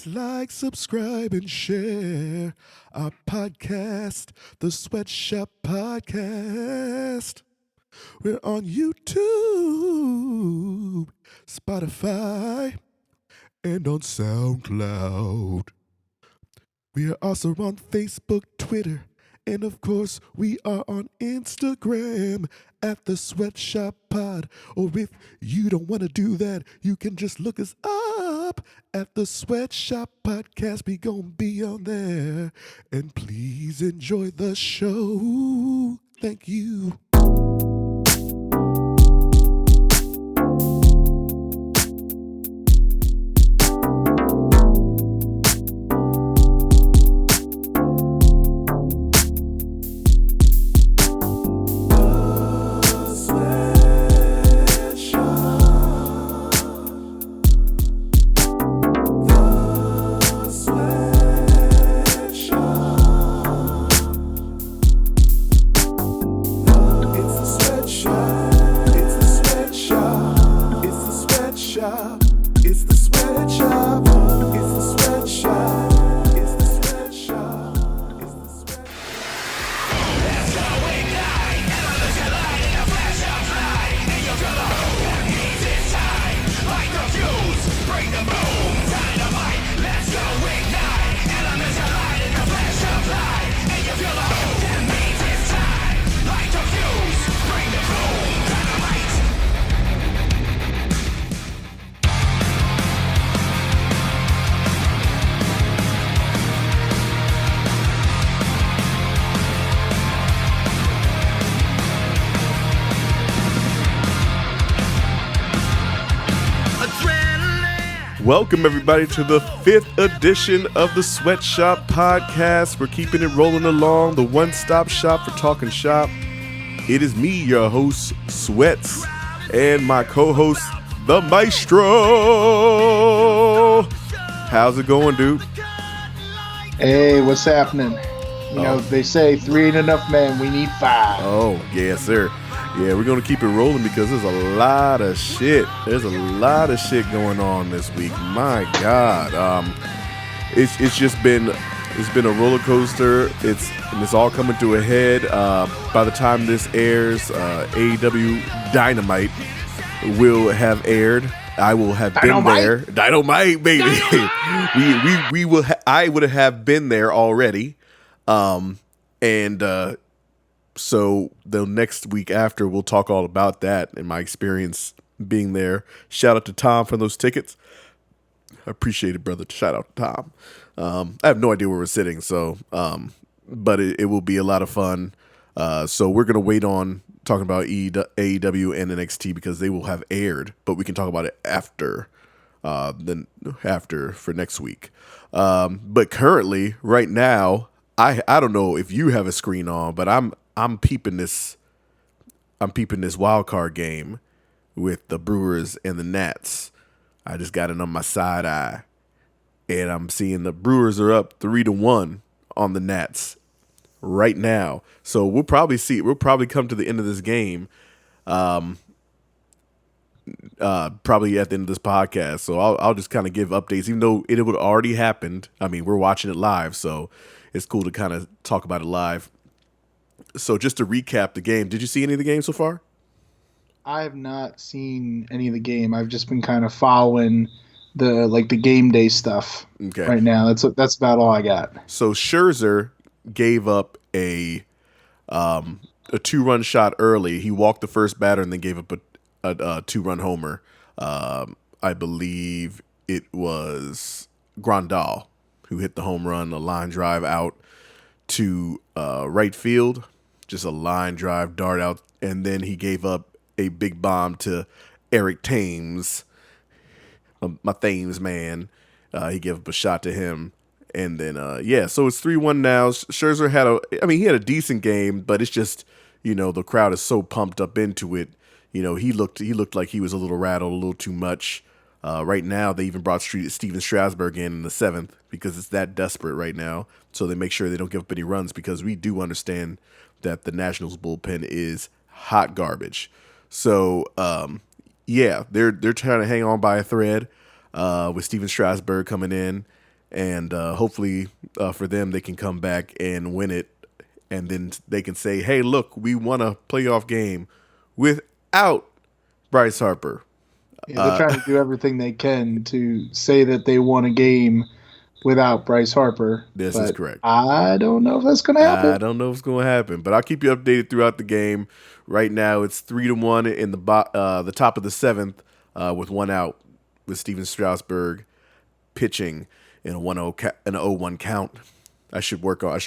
Please like, subscribe, and share our podcast, the Sweatshop Podcast. We're on YouTube, Spotify, and on SoundCloud. We are also on Facebook, Twitter, and of course, we are on Instagram at the Sweatshop Pod. Or if you don't want to do that, you can just look us up at the Sweatshop Podcast. We gon' be on there. And please enjoy the show. Thank you. Welcome, everybody, to the 5th edition of the Sweatshop Podcast. We're keeping it rolling along, the one-stop shop for talking shop. It is me, your host, Sweats, and my co-host, the Maestro. How's it going, dude? Hey, what's happening? You know, they say 3 ain't enough, man. We need 5. Oh, yes, sir. Yeah, we're going to keep it rolling because there's a lot of shit. There's a lot of shit going on this week. My God. It's just been a roller coaster. It's all coming to a head. By the time this airs, AEW Dynamite will have aired. I will have been there. Dynamite, baby. we will. I would have been there already. So the next week after, we'll talk all about that and my experience being there. Shout out to Tom for those tickets. I appreciate it, brother. Shout out to Tom. I have no idea where we're sitting, so but it will be a lot of fun. So we're gonna wait on talking about AEW and NXT because they will have aired, but we can talk about it after for next week. But currently, right now, I don't know if you have a screen on, but I'm peeping this wild card game with the Brewers and the Nats. I just got it on my side eye, and I'm seeing the Brewers are up 3-1 on the Nats right now. So we'll probably come to the end of this game, probably at the end of this podcast. So I'll just kind of give updates, even though it would already happened. I mean, we're watching it live, so it's cool to kind of talk about it live. So just to recap the game, did you see any of the game so far? I have not seen any of the game. I've just been kind of following the game day stuff right now. That's about all I got. So Scherzer gave up a 2-run shot early. He walked the first batter and then gave up a 2-run homer. I believe it was Grandal who hit the home run, a line drive out to right field. Just a line drive dart out, and then he gave up a big bomb to Eric Thames, my Thames man. He gave up a shot to him, and then so it's 3-1 now. Scherzer had a decent game, but it's just, the crowd is so pumped up into it. He looked like he was a little rattled, a little too much. Right now, they even brought Steven Strasburg in the 7th because it's that desperate right now. So they make sure they don't give up any runs because we do understand that the Nationals bullpen is hot garbage. So, they're trying to hang on by a thread with Steven Strasburg coming in. and hopefully for them they can come back and win it, and then they can say, "Hey, look, we won a playoff game without Bryce Harper." Yeah, they're trying to do everything they can to say that they won a game without Bryce Harper. This is correct. I don't know if that's going to happen. I don't know if it's going to happen, but I'll keep you updated throughout the game. Right now, it's 3-1 in the top of the seventh with one out, with Steven Strasburg pitching in an 0-1 count. I should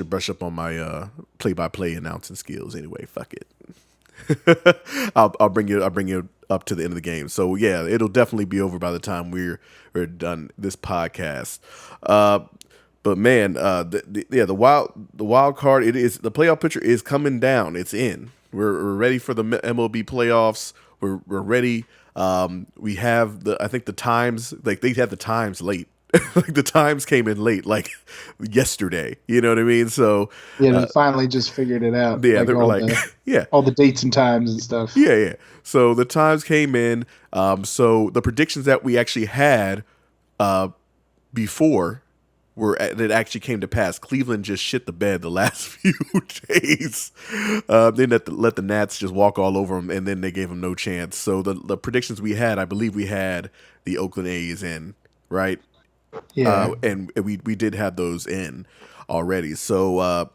brush up on my play-by-play announcing skills. Anyway, fuck it. I'll bring you up to the end of the game. So yeah, it'll definitely be over by the time we're done this podcast. But man, the wild card, it is, the playoff picture is coming down. It's in. We're ready for the MLB playoffs. We're ready. We have I think the times, like they had the times late. Like the times came in late, like yesterday. You know what I mean? So yeah, they finally just figured it out. Yeah, they were like, yeah, all the dates and times and stuff. Yeah. So the times came in. So the predictions that we actually had before that actually came to pass. Cleveland just shit the bed the last few days. They let the Nats just walk all over them, and then they gave them no chance. So the predictions we had, I believe we had the Oakland A's in, right? Yeah, and we did have those in already. So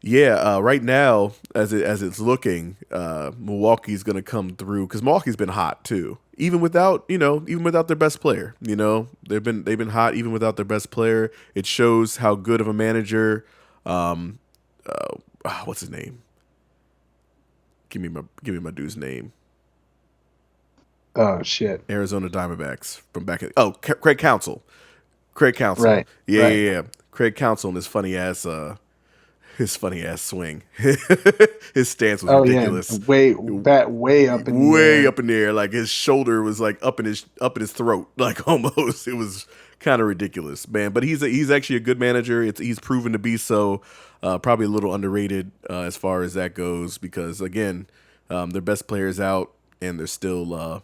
right now, as it's looking, Milwaukee's going to come through, because Milwaukee's been hot too, even without their best player. They've been hot even without their best player. It shows how good of a manager. What's his name? Give me my dude's name. Oh shit! Arizona Diamondbacks from back in. Oh, Craig Counsell. Right. Yeah. Craig Counsell and his funny ass swing. His stance was ridiculous. Yeah. Way up in the air. Like his shoulder was like up in his throat, like almost. It was kind of ridiculous, man. But he's actually a good manager. He's proven to be so. Probably a little underrated as far as that goes, because again, their best player's out and they're still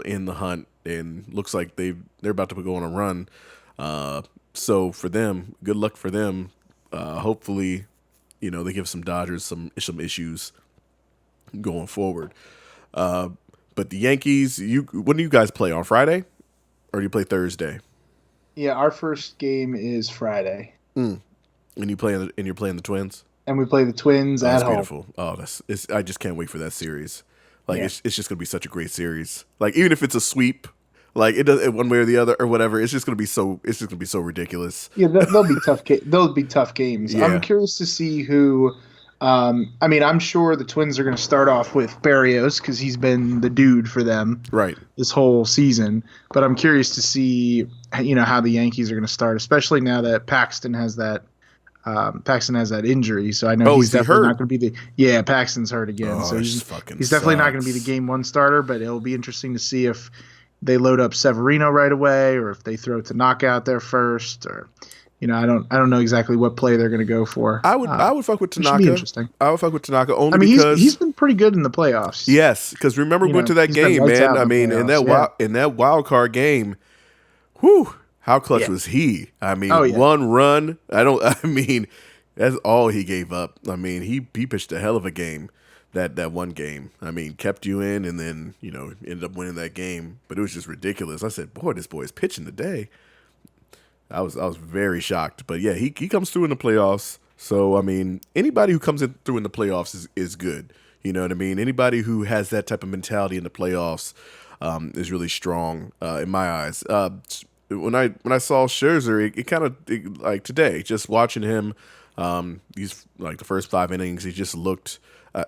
in the hunt, and looks like they're about to go on a run. So for them, good luck for them. Hopefully, they give some Dodgers some issues going forward. But the Yankees, when do you guys play, on Friday, or do you play Thursday? Yeah, our first game is Friday. And you're playing the Twins. And we play the Twins at home. Beautiful. Oh, I just can't wait for that series. Like it's just gonna be such a great series. Like even if it's a sweep, like it does one way or the other or whatever, it's just gonna be so ridiculous. Yeah, they'll be tough. They'll be tough games. Yeah. I'm curious to see who. I'm sure the Twins are going to start off with Barrios because he's been the dude for them this whole season. But I'm curious to see how the Yankees are going to start, especially now that Paxton has that injury. So I know he's definitely not going to be Paxton's hurt again. So he's definitely not going to be the game one starter. But it'll be interesting to see if they load up Severino right away, or if they throw Tanaka out there first, or I don't know exactly what play they're going to go for. I would fuck with Tanaka. Should be interesting. I would fuck with Tanaka only because he's been pretty good in the playoffs. Yes, because remember we went to that game, man. I mean, in that wild card game, whew, how clutch was he? I mean, one run. That's all he gave up. I mean, he pitched a hell of a game. That one game, I mean, kept you in, and then ended up winning that game. But it was just ridiculous. I said, boy, this boy is pitching today. I was very shocked. But yeah, he comes through in the playoffs. So I mean, anybody who comes through in the playoffs is good. You know what I mean? Anybody who has that type of mentality in the playoffs is really strong in my eyes. When I saw Scherzer, it kind of like today, just watching him. He's like the first 5 innings, he just looked.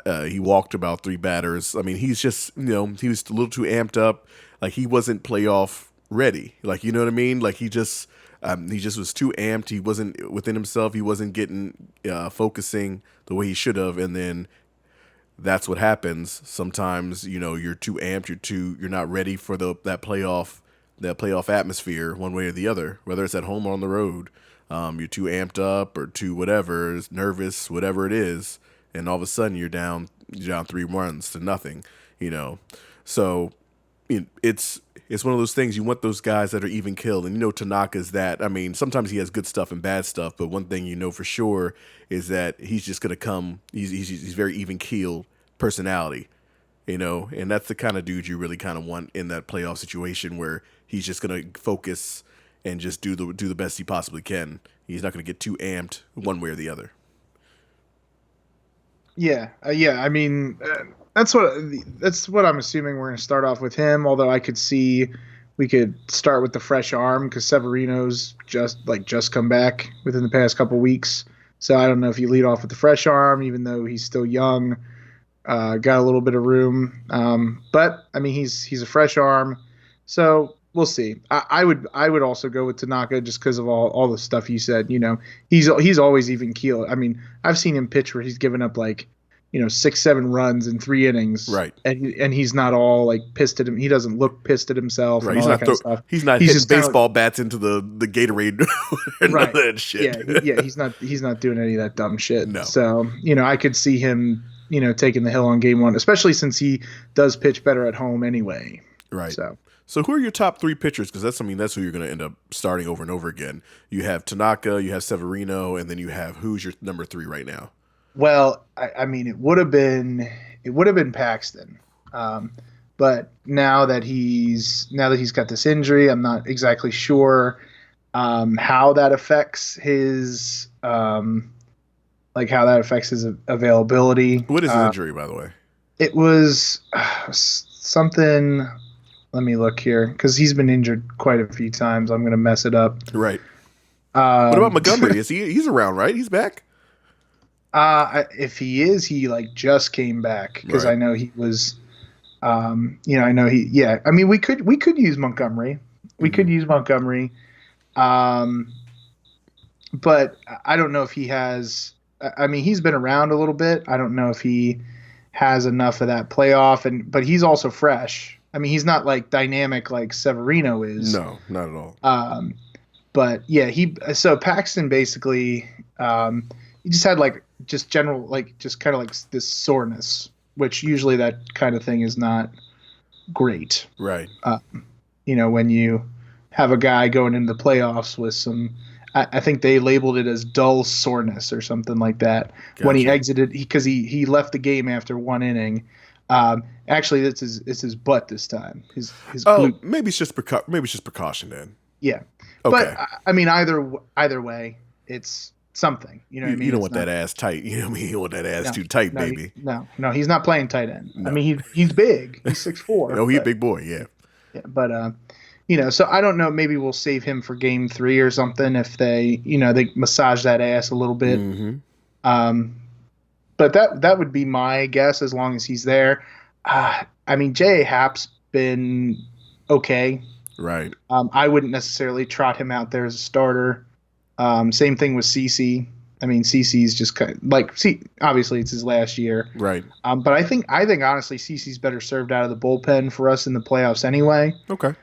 He walked about 3 batters. I mean, he's just he was a little too amped up. Like he wasn't playoff ready. Like you know what I mean? Like he just was too amped. He wasn't within himself. He wasn't getting focusing the way he should have. And then that's what happens. Sometimes you're too amped. You're not ready for that playoff atmosphere one way or the other. Whether it's at home or on the road, you're too amped up or too whatever, nervous, whatever it is. And all of a sudden you're down 3 runs to nothing, So it's one of those things. You want those guys that are even killed, and Tanaka's that. I mean, sometimes he has good stuff and bad stuff, but one thing for sure is that he's just gonna come. He's very even keeled personality, and that's the kind of dude you really kind of want in that playoff situation where he's just gonna focus and just do the best he possibly can. He's not gonna get too amped one way or the other. Yeah, I mean, that's what I'm assuming we're going to start off with him. Although I could see we could start with the fresh arm because Severino's just come back within the past couple weeks. So I don't know if you lead off with the fresh arm, even though he's still young, got a little bit of room. But I mean, he's a fresh arm, so we'll see. I would also go with Tanaka just because of all the stuff you said. He's always even keel. I mean, I've seen him pitch where he's given up 6-7 runs in 3 innings, right? And he's not all pissed at him. He doesn't look pissed at himself. Right. He's not hitting baseball bats into the Gatorade. Right. That shit. Yeah. He's not doing any of that dumb shit. No. So I could see him taking the hill on game 1, especially since he does pitch better at home anyway. Right. So who are your top 3 pitchers? Because that's who you're going to end up starting over and over again. You have Tanaka, you have Severino, and then you have who's your number 3 right now? Well, I mean, it would have been Paxton, but now that he's got this injury, I'm not exactly sure how that affects his availability. What is his injury, by the way? It was something. Let me look here because he's been injured quite a few times. I'm going to mess it up. Right. What about Montgomery? He's around, right? He's back. If he is, he just came back because right. I know he was. I know he. Yeah, I mean, we could use Montgomery. We could use Montgomery. But I don't know if he has. I mean, he's been around a little bit. I don't know if he has enough of that playoff, but he's also fresh. I mean, he's not dynamic like Severino is. No, not at all. But yeah, so Paxton basically, he just had just general just kind of this soreness, which usually that kind of thing is not great. Right. When you have a guy going into the playoffs with some, I think they labeled it as dull soreness or something like that. Gotcha. When he exited, because he left the game after 1 inning. Actually, it's his butt this time. His glute. Maybe it's just precaution then. Yeah. Okay. But I mean, either way, it's something. You know what I mean? You don't want that ass tight. You know what I mean? You don't want that ass too tight, baby. No, he's not playing tight end. No. I mean, he's big. He's 6'4". No, he's a big boy. Yeah. Yeah, but so I don't know. Maybe we'll save him for game 3 or something if they massage that ass a little bit. Mm-hmm. But that would be my guess as long as he's there. I mean, J.A. Happ's been okay. Right. I wouldn't necessarily trot him out there as a starter. Same thing with CC. I mean, CC's just obviously it's his last year. Right. But I think honestly CC's better served out of the bullpen for us in the playoffs anyway. Okay.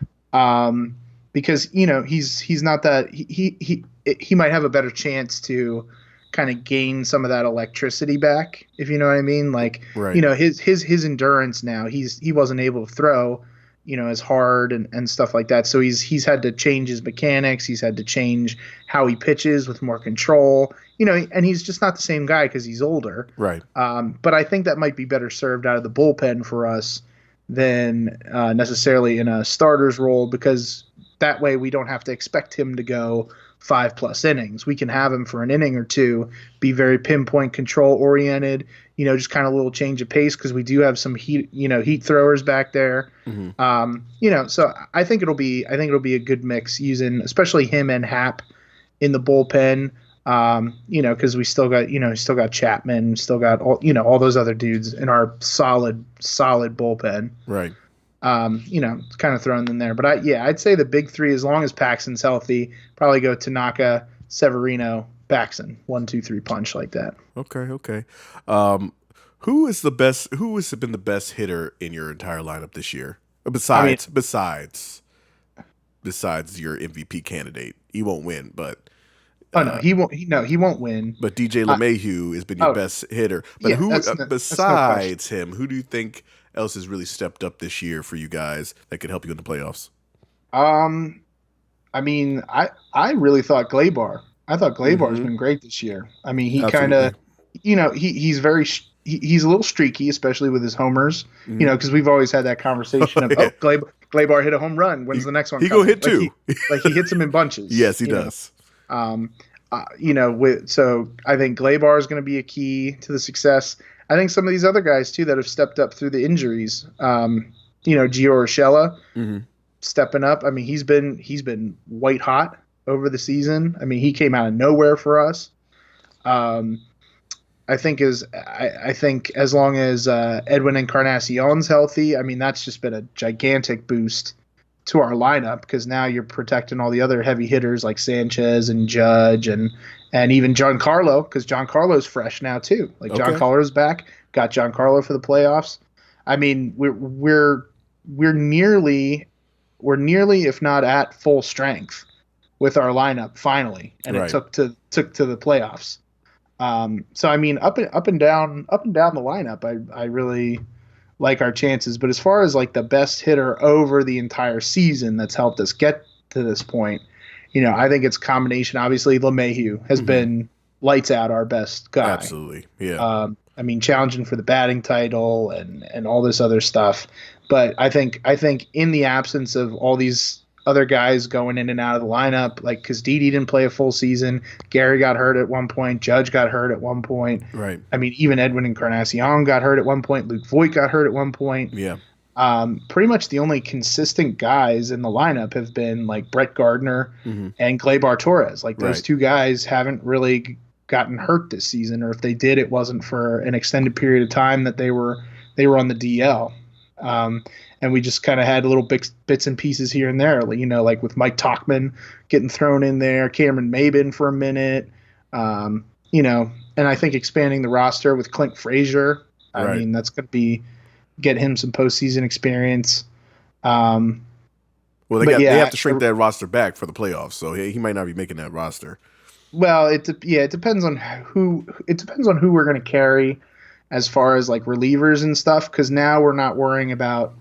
Because he's not that he might have a better chance to kind of gain some of that electricity back, if you know what I mean. Right. His endurance now, he wasn't able to throw, as hard and stuff like that. So he's had to change his mechanics. He's had to change how he pitches with more control, and he's just not the same guy because he's older. Right. But I think that might be better served out of the bullpen for us than necessarily in a starter's role, because that way we don't have to expect him to go 5+ innings. We can have him for an inning or two, be very pinpoint control oriented, just kind of a little change of pace because we do have some heat throwers back there. Mm-hmm. So I think it'll be a good mix using especially him and Hap in the bullpen. Because we still got Chapman, still got all those other dudes in our solid bullpen. Right. Kind of thrown in there. But I'd say the big 3, as long as Paxton's healthy, probably go Tanaka, Severino, Paxton, 1, 2, 3 punch like that. Okay. Who has been the best hitter in your entire lineup this year? Besides your MVP candidate, he won't win, but Oh no, he won't. He won't win. But DJ LeMahieu has been your best hitter. But who besides him? Who do you think else has really stepped up this year for you guys that could help you in the playoffs? I mean, I really thought Glaber. I thought Glaber's been great this year. I mean, he kind of, he's a little streaky, especially with his homers. Because we've always had that conversation of Glaber hit a home run. When's the next one? He go hit two. He hits them in bunches. Yes, he does. So I think Glaber is going to be a key to the success. I think some of these other guys too that have stepped up through the injuries. Gio Urshela stepping up. I mean, he's been white hot over the season. I mean, he came out of nowhere for us. I think as long as Edwin Encarnacion's healthy, I mean, that's just been a gigantic boost to our lineup because now you're protecting all the other heavy hitters like Sanchez and Judge and even Giancarlo because Giancarlo's fresh now too. Like Giancarlo's back, got Giancarlo for the playoffs. I mean, we're nearly if not at full strength with our lineup finally, and it took to the playoffs. So I mean, up and down the lineup, I really like our chances. But as far as like the best hitter over the entire season that's helped us get to this point, I think it's a combination. Obviously, LeMahieu has been lights out our best guy. Absolutely, yeah. I mean, challenging for the batting title and all this other stuff. But I think in the absence of all these other guys going in and out of the lineup, like because Didi didn't play a full season, Gary got hurt at one point, Judge got hurt at one point. Right. I mean, even Edwin Encarnacion got hurt at one point. Luke Voigt got hurt at one point. Yeah. Pretty much the only consistent guys in the lineup have been like Brett Gardner and Gleyber Torres. Like those two guys haven't really gotten hurt this season, or if they did, it wasn't for an extended period of time that they were on the DL. And we just kind of had little bits and pieces here and there, like with Mike Tauchman getting thrown in there, Cameron Maben for a minute, and I think expanding the roster with Clint Frazier. I mean, that's going to get him some postseason experience. Well, they have to shrink that roster back for the playoffs, so he might not be making that roster. Well, it depends on who we're going to carry as far as like relievers and stuff, because now we're not worrying about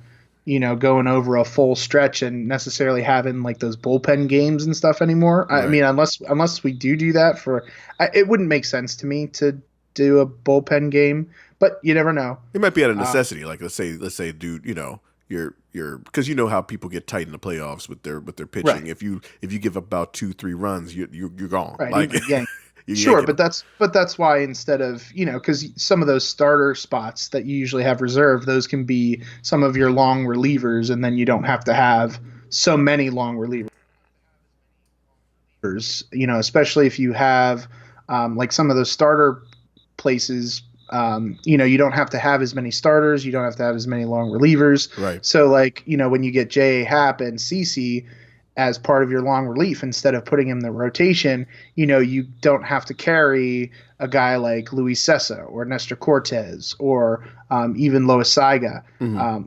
going over a full stretch and necessarily having like those bullpen games and stuff anymore. Right. I mean, unless we do that it wouldn't make sense to me to do a bullpen game, but you never know. It might be out of necessity. Like let's say, dude, you're because how people get tight in the playoffs with their pitching. Right. If you give about 2-3 runs, you're gone. Right. Like, sure, but that's why instead of because some of those starter spots that you usually have reserved, those can be some of your long relievers, and then you don't have to have so many long relievers. Especially if you have like some of those starter places. You don't have to have as many starters, you don't have to have as many long relievers. Right. So like when you get J.A. Happ and CC as part of your long relief, instead of putting him in the rotation, you don't have to carry a guy like Luis Sessa or Nestor Cortez or even Lois Saiga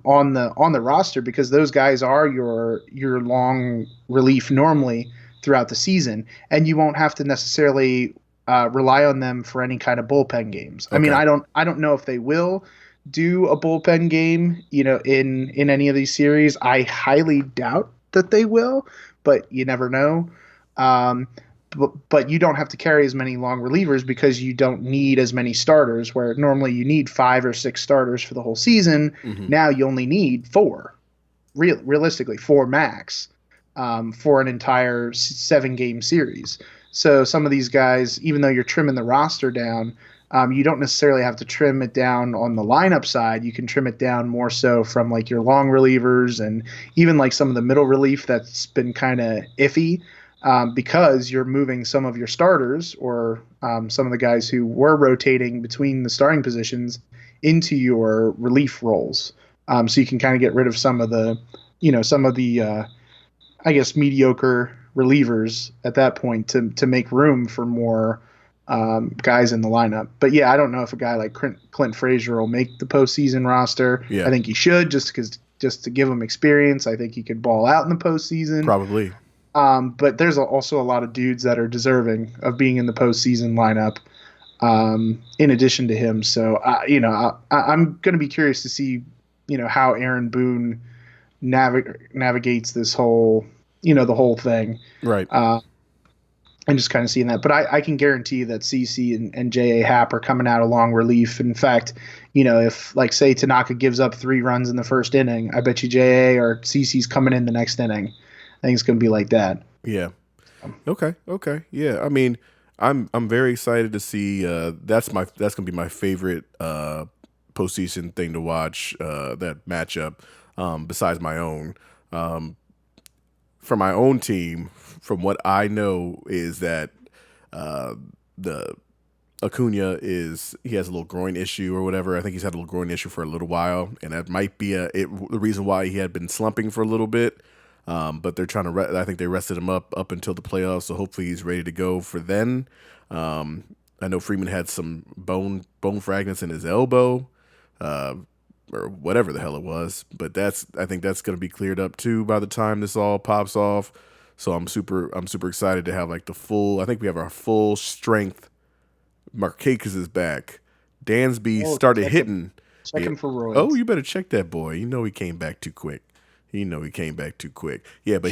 on the roster, because those guys are your long relief normally throughout the season, and you won't have to necessarily rely on them for any kind of bullpen games. Okay. I mean, I don't know if they will do a bullpen game, in any of these series. I highly doubt that they will, but you never know. But you don't have to carry as many long relievers because you don't need as many starters, where normally you need 5 or 6 starters for the whole season. Now you only need 4, realistically 4 max, for an entire 7-game series. So some of these guys, even though you're trimming the roster down, you don't necessarily have to trim it down on the lineup side. You can trim it down more so from like your long relievers and even like some of the middle relief that's been kind of iffy, because you're moving some of your starters or some of the guys who were rotating between the starting positions into your relief roles. So you can kind of get rid of some of the I guess mediocre relievers at that point to make room for more guys in the lineup. But yeah, I don't know if a guy like Clint Frazier will make the postseason roster. Yeah. I think he should, just to give him experience. I think he could ball out in the postseason. Probably. But there's also a lot of dudes that are deserving of being in the postseason lineup. In addition to him, so I'm going to be curious to see, how Aaron Boone navigates this whole, the whole thing, right? And just kind of seeing that. But I can guarantee that CC and J.A. Happ are coming out a long relief. In fact, if, like, say Tanaka gives up 3 runs in the first inning, I bet you J.A. or CC's coming in the next inning. I think it's going to be like that. Yeah. Okay. Yeah. I mean, I'm very excited to see. That's gonna be my favorite postseason thing to watch. That matchup. Besides my own. For my own team, from what I know, is that the Acuna he has a little groin issue or whatever. I think he's had a little groin issue for a little while, and that might be the reason why he had been slumping for a little bit. But they're trying to. I think they rested him up until the playoffs, so hopefully he's ready to go for then. I know Freeman had some bone fragments in his elbow, or whatever the hell it was. But I think that's going to be cleared up too by the time this all pops off. So I'm super excited to have like the full. I think we have our full strength. Marquez is back. Dansby started hitting. Check him for roids. Oh, you better check that boy. He came back too quick. Yeah, but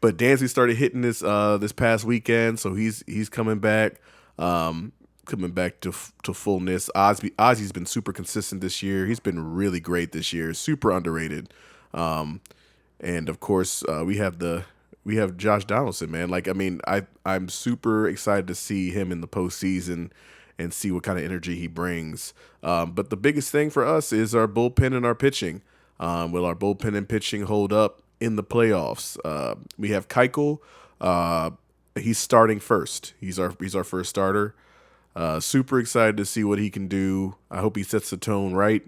but Dansby started hitting this past weekend, so he's coming back, to fullness. Ozzy's been super consistent this year. He's been really great this year. Super underrated. And of course, we have Josh Donaldson, man. Like, I mean, I'm super excited to see him in the postseason and see what kind of energy he brings. But the biggest thing for us is our bullpen and our pitching. Will our bullpen and pitching hold up in the playoffs? We have Keuchel. He's starting first. He's our first starter. Super excited to see what he can do. I hope he sets the tone right.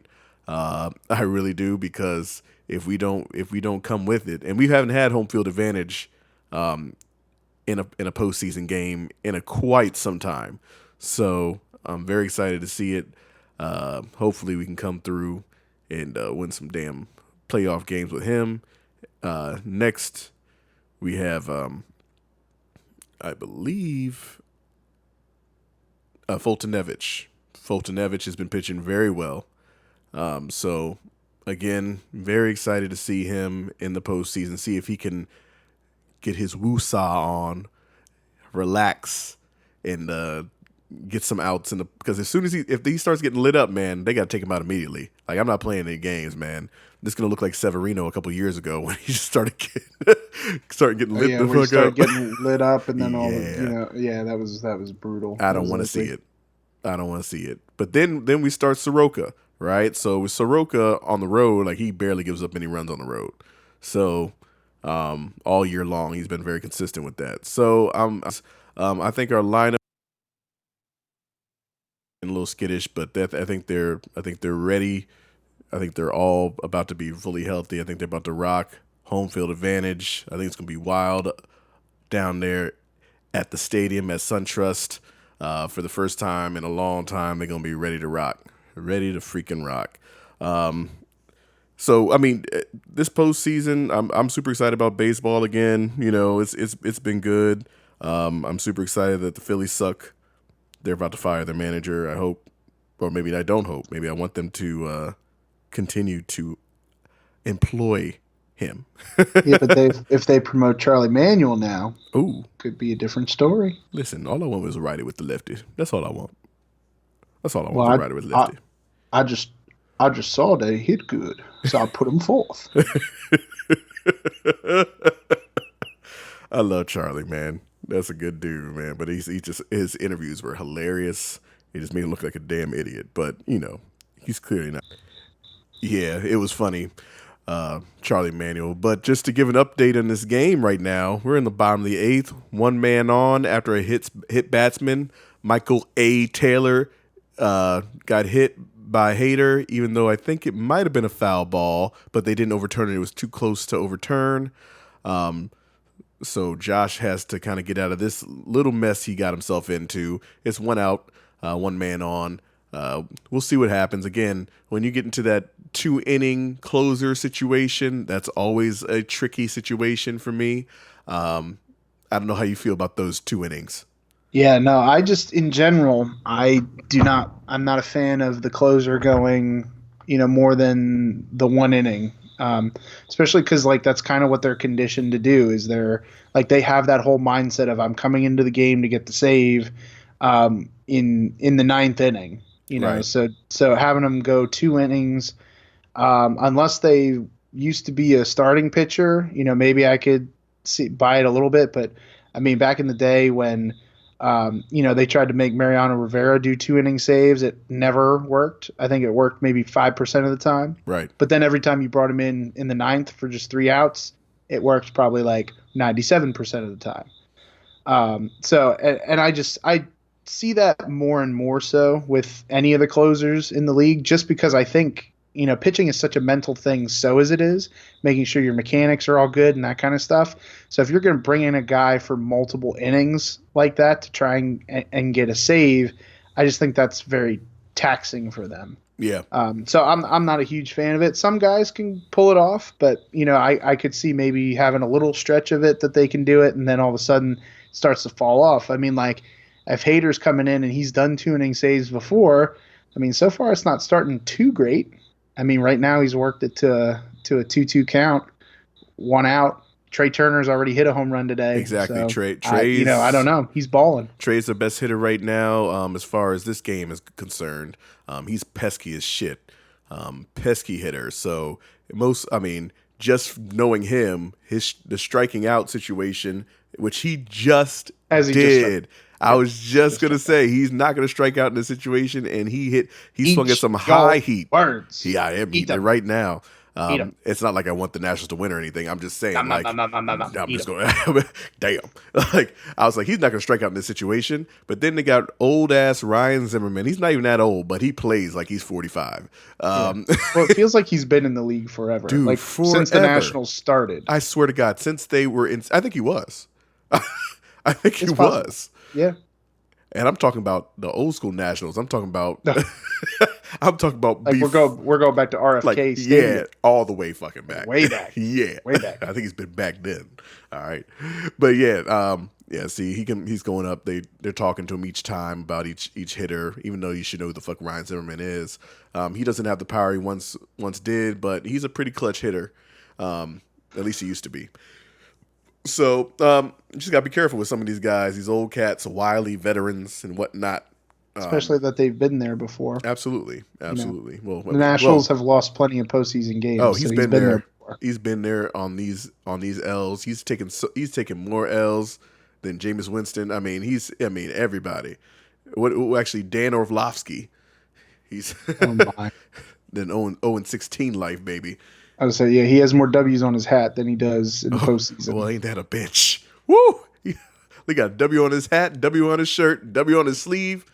I really do, because if we don't come with it, and we haven't had home field advantage in a postseason game in quite some time, so I'm very excited to see it. Hopefully we can come through and win some damn playoff games with him. Next, we have, I believe, Fultonevich. Fultonevich has been pitching very well. So, again, very excited to see him in the postseason, see if he can get his woo-saw on, relax, and get some outs because as soon as if he starts getting lit up, man, they got to take him out immediately. Like, I'm not playing any games, man. This is gonna look like Severino a couple years ago when he just started getting lit the fuck up. Getting lit up, and then that was brutal. I don't want to see it. But then we start Soroka, right? So with Soroka on the road, like, he barely gives up any runs on the road. So all year long, he's been very consistent with that. So I think our lineup a little skittish, but I think they're ready. I think they're all about to be fully healthy. I think they're about to rock. Home field advantage. I think it's gonna be wild down there at the stadium at SunTrust for the first time in a long time. They're gonna be ready to rock, ready to freaking rock. So I mean, this postseason, I'm super excited about baseball again. It's been good. I'm super excited that the Phillies suck. They're about to fire their manager. I hope, or maybe I don't hope. Maybe I want them to continue to employ him. Yeah, but if they promote Charlie Manuel now, ooh, could be a different story. Listen, all I want was a righty with the lefty. That's all I want. A righty with the lefty. I just saw that he hit good, so I put him forth. I love Charlie, man. That's a good dude, man. But he just, his interviews were hilarious. He just made him look like a damn idiot. But, he's clearly not. Yeah, it was funny, Charlie Manuel. But just to give an update on this game right now, we're in the bottom of the 8th. 1 man on after a hit batsman. Michael A. Taylor got hit by Hader, even though I think it might have been a foul ball, but they didn't overturn it. It was too close to overturn. So Josh has to kind of get out of this little mess he got himself into. It's 1 out, 1 man on. we'll see what happens. Again, when you get into that 2-inning closer situation, that's always a tricky situation for me. I don't know how you feel about those 2 innings. Yeah, no, I just, in general, I'm not a fan of the closer going, more than the 1 inning. Especially because like that's kind of what they're conditioned to do. Is they have that whole mindset of I'm coming into the game to get the save, in the 9th inning. Right. So having them go 2 innings, unless they used to be a starting pitcher, maybe I could buy it a little bit. But I mean, back in the day when they tried to make Mariano Rivera do 2-inning saves. It never worked. I think it worked maybe 5% of the time. Right. But then every time you brought him in the 9th for just 3 outs, it worked probably like 97% of the time. I see that more and more so with any of the closers in the league, just because I think, pitching is such a mental thing. So as it is making sure your mechanics are all good and that kind of stuff. So if you're going to bring in a guy for multiple innings like that to try and get a save, I just think that's very taxing for them. Yeah. So I'm not a huge fan of it. Some guys can pull it off, but I could see maybe having a little stretch of it that they can do it, and then all of a sudden it starts to fall off. I mean, like if Hader's coming in and he's done 2-inning saves before, I mean, so far it's not starting too great. I mean, right now he's worked it to a 2-2 count, 1 out. Trey Turner's already hit a home run today. Exactly. So, Trey's, I don't know. He's balling. Trey's the best hitter right now. As far as this game is concerned, he's pesky as shit. Pesky hitter. So just knowing him, the striking out situation, which he just did. I was just going to say, he's not going to strike out in this situation, and he swung at some high heat. Words. Yeah, I am eating it right now. It's not like I want the Nationals to win or anything. I'm just saying, I'm just going, damn. Like, I was like, he's not going to strike out in this situation. But then they got old-ass Ryan Zimmerman. He's not even that old, but he plays like he's 45. Well, it feels like he's been in the league forever. Dude, like, since the Nationals started. I swear to God, since they were in – I think he was. I think he was. Yeah. And I'm talking about the old school Nationals. I'm talking about I'm talking about like we're going back to RFK. Like, yeah, all the way fucking back. Way back. Yeah. Way back. I think he's been back then. All right. But yeah, see, he's going up. They're talking to him each time about each hitter, even though you should know who the fuck Ryan Zimmerman is. He doesn't have the power he once did, but he's a pretty clutch hitter. At least he used to be. So, you just got to be careful with some of these guys, these old cats, wily veterans and whatnot. Especially that they've been there before. Absolutely. Well, the Nationals have lost plenty of postseason games. Oh, he's been there before. He's been there on these L's. He's taken more L's than Jameis Winston. I mean, everybody. Actually, Dan Orlovsky. He's then 0-16 life, baby. I would say, yeah, he has more W's on his hat than he does in the postseason. Well, ain't that a bitch? Woo! They got a W on his hat, W on his shirt, W on his sleeve.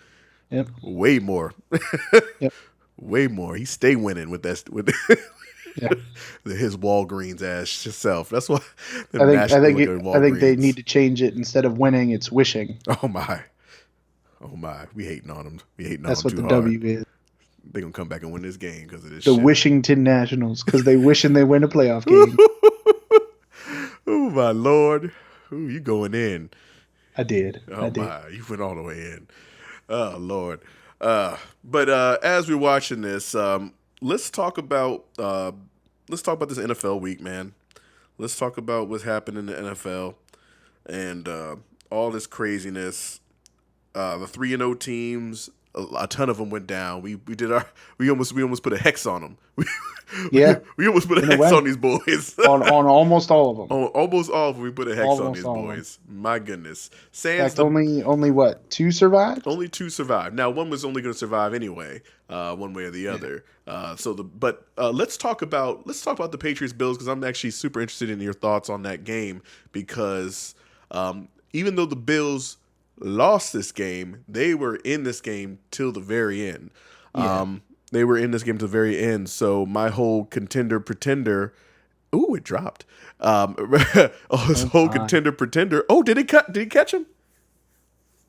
Yep. Way more. Yep. Way more. He stay winning with that. Yep. His Walgreens ass self. That's why. I think they need to change it. Instead of winning, it's wishing. Oh my. We hating on him. That's what the hard. W is. They're going to come back and win this game because of this the shit. Wishington Nationals, because they wishing they win a playoff game. Oh, my Lord. Ooh, you going in. I did. My. You went all the way in. Oh, Lord. But as we're watching this, let's talk about this NFL week, man. Let's talk about what's happened in the NFL and all this craziness. The 3-0 teams, a ton of them went down. We almost put a hex on them. We almost put a hex on these boys. on almost all of them. On almost all of them, we put a hex on these boys. My goodness. Only what? 2 survived? Only 2 survived. Now, one was only going to survive anyway, one way or the other. Let's talk about the Patriots Bills, because I'm actually super interested in your thoughts on that game, because even though the Bills lost this game, they were in this game till the very end. They were in this game to the very end. So my whole contender-pretender, ooh, it dropped. Contender-pretender. Oh, did he catch him?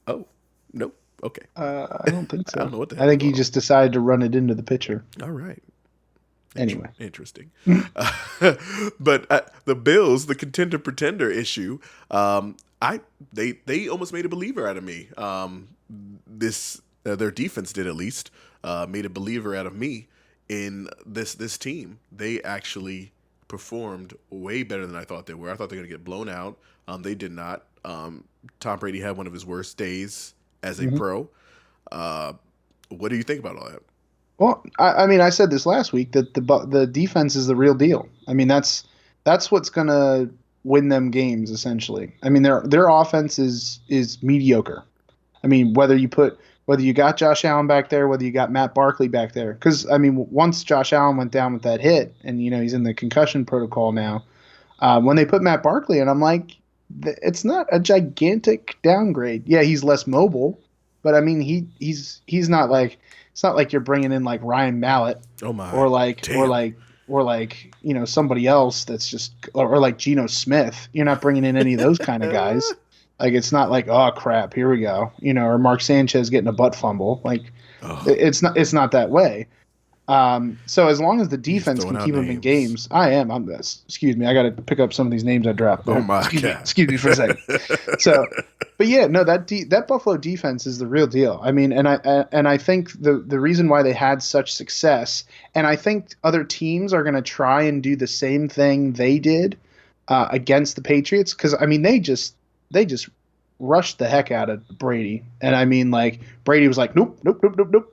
Oh, nope. Okay. I don't think so. I don't know what the hell. I think he just decided to run it into the pitcher. All right. Anyway. Interesting. But the Bills, the contender pretender issue, they almost made a believer out of me. Their defense did, at least, made a believer out of me in this team. They actually performed way better than I thought they were. I thought they were going to get blown out. They did not. Tom Brady had one of his worst days as a pro. What do you think about all that? Well, I mean, I said this last week that the defense is the real deal. I mean, that's what's gonna win them games, essentially. I mean, their offense is mediocre. I mean, whether you got Josh Allen back there, whether you got Matt Barkley back there, because I mean, once Josh Allen went down with that hit, and he's in the concussion protocol now. When they put Matt Barkley in, I'm like, it's not a gigantic downgrade. Yeah, he's less mobile, but I mean, he's not like. It's not like you're bringing in like Ryan Mallett, or somebody else that's just, or like Geno Smith. You're not bringing in any of those kind of guys. Like, it's not like, oh crap, here we go, or Mark Sanchez getting a butt fumble. Like, it's not that way. So as long as the defense can keep them in games, excuse me, I got to pick up some of these names I dropped. Oh my God. Excuse me for a second. So, but yeah, no, that Buffalo defense is the real deal. I mean, and I think the reason why they had such success, and I think other teams are going to try and do the same thing they did against the Patriots, because I mean they just rushed the heck out of Brady, and I mean, like, Brady was like nope,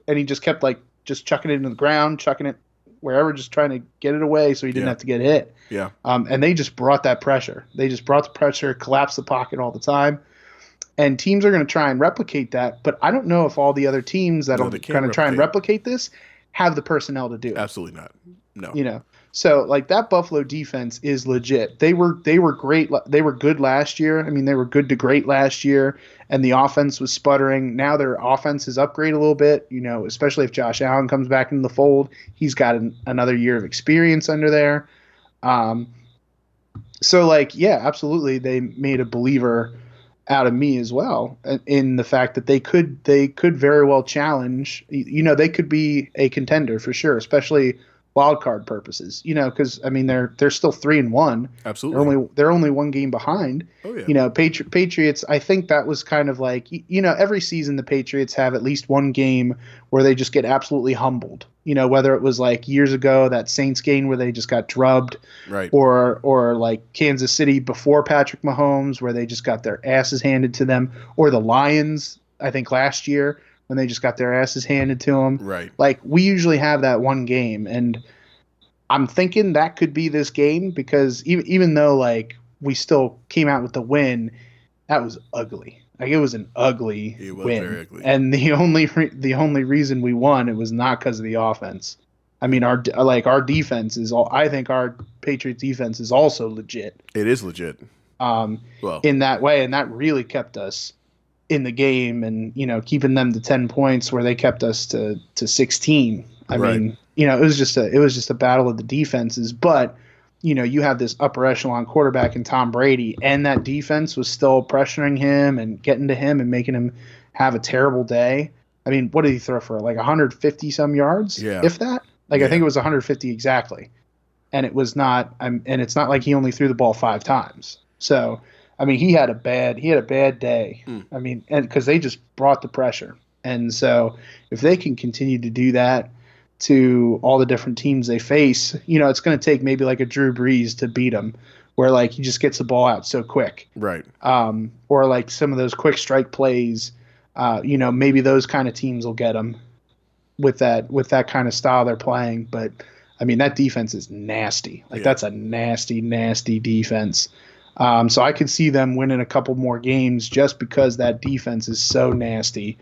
and he just kept like just chucking it into the ground, chucking it wherever, just trying to get it away so he didn't have to get hit. Yeah. And they just brought that pressure. They just brought the pressure, collapsed the pocket all the time. And teams are going to try and replicate that, but I don't know if all the other teams that are kind of try and replicate this have the personnel to do it. Absolutely not. No. So like that Buffalo defense is legit. They were great. They were good last year. I mean, they were good to great last year, and the offense was sputtering. Now their offense is upgraded a little bit, especially if Josh Allen comes back into the fold. He's got another year of experience under there. So like, yeah, absolutely. They made a believer out of me as well, in the fact that they could very well challenge, they could be a contender for sure, especially wild card purposes, because I mean they're still 3-1. Absolutely, they're only one game behind. Oh yeah. Patriots. I think that was kind of like, every season the Patriots have at least one game where they just get absolutely humbled. Whether it was like years ago that Saints game where they just got drubbed, right? Or like Kansas City before Patrick Mahomes where they just got their asses handed to them, or the Lions, I think last year, when they just got their asses handed to them. Right. Like, we usually have that one game, and I'm thinking that could be this game, because even though like we still came out with the win, that was ugly. Like, it was an ugly win. Very ugly. And the only reason we won, it was not because of the offense. I mean, our defense is all. I think our Patriots defense is also legit. It is legit. In that way, and that really kept us in the game, and keeping them to 10 points where they kept us to 16. I mean, it was just a battle of the defenses, but you have this upper echelon quarterback in Tom Brady, and that defense was still pressuring him and getting to him and making him have a terrible day. I mean, what did he throw for? Like 150 some yards? Yeah. If that? Like, yeah. I think it was 150 exactly. And it was not, and it's not like he only threw the ball 5 times. So, I mean, he had a bad day. I mean, and because they just brought the pressure. And so if they can continue to do that to all the different teams they face, it's going to take maybe like a Drew Brees to beat them, where like he just gets the ball out so quick. Right. Or like some of those quick strike plays, maybe those kind of teams will get them with that kind of style they're playing. But I mean, that defense is nasty. Like, that's a nasty, nasty defense. So I could see them winning a couple more games just because that defense is so nasty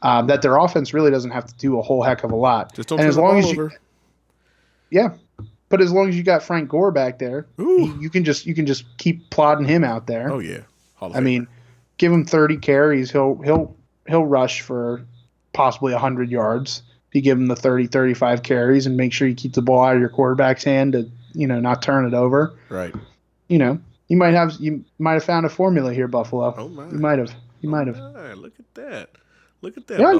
that their offense really doesn't have to do a whole heck of a lot. Just don't turn the ball over. Yeah, but as long as you got Frank Gore back there, you can just keep plodding him out there. Oh yeah, I mean, give him 30 carries, he'll rush for possibly 100 yards. If you give him the 30, 35 carries and make sure you keep the ball out of your quarterback's hand to not turn it over. Right. You might have found a formula here, Buffalo. Oh my! You might have. Look at that. Look at that. Yeah, I'm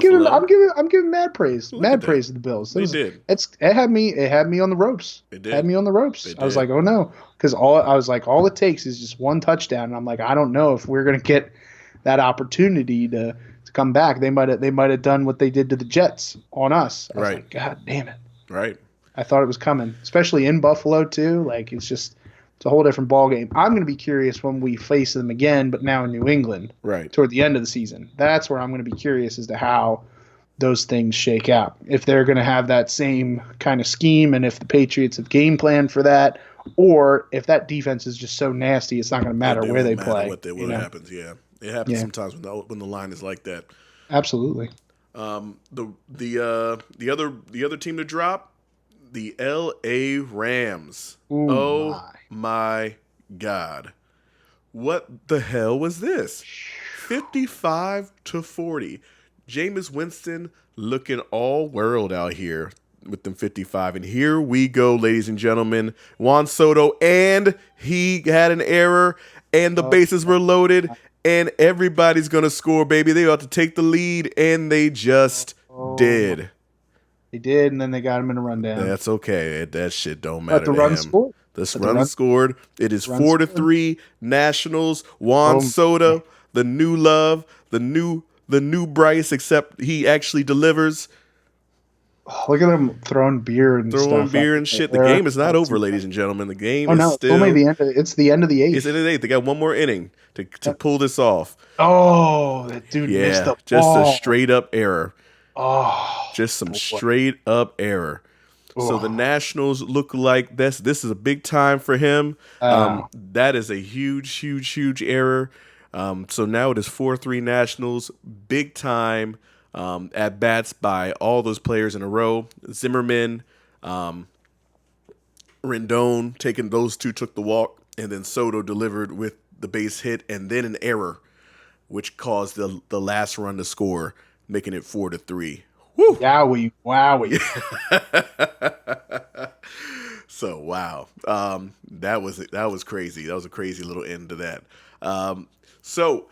giving mad praise. Mad praise to the Bills. It had me on the ropes. It did. Had me on the ropes. I was like, oh no, because all it takes is just one touchdown, and I'm like, I don't know if we're gonna get that opportunity to come back. They might have done what they did to the Jets on us. I was like, God damn it. Right. I thought it was coming, especially in Buffalo too. Like it's a whole different ball game. I'm going to be curious when we face them again, but now in New England, toward the end of the season. That's where I'm going to be curious as to how those things shake out. If they're going to have that same kind of scheme, and if the Patriots have game planned for that, or if that defense is just so nasty, it's not going to matter where they play. What happens? Yeah, it happens sometimes when the line is like that. Absolutely. The other team to drop. The L.A. Rams. Ooh, my God. What the hell was this? 55-40. Jameis Winston looking all world out here with them 55. And here we go, ladies and gentlemen. Juan Soto, and he had an error, and the bases were loaded, and everybody's going to score, baby. They ought to take the lead, and they just did. They did, and then they got him in a rundown. That's okay. That shit don't matter. But the run scored. The run scored. It is 4-3 Nationals. Juan Soto, the new love, the new Bryce, except he actually delivers. Oh, look at him throwing beer and shit. The game is not over, ladies and gentlemen. The game is still. Only the end. It's the end of the eighth. It's the end of the eighth. They got one more inning to pull this off. Oh, that dude missed the ball. Just a straight up error. Oh, just some straight up error. Oh. So the Nationals look like this. This is a big time for him. That is a huge error. So now it is 4-3 Nationals. Big time at bats by all those players in a row. Zimmerman, Rendon, those two took the walk, and then Soto delivered with the base hit and then an error, which caused the last run to score, making it 4-3. Woo! Wowie. So wow, that was crazy. That was a crazy little end to that. So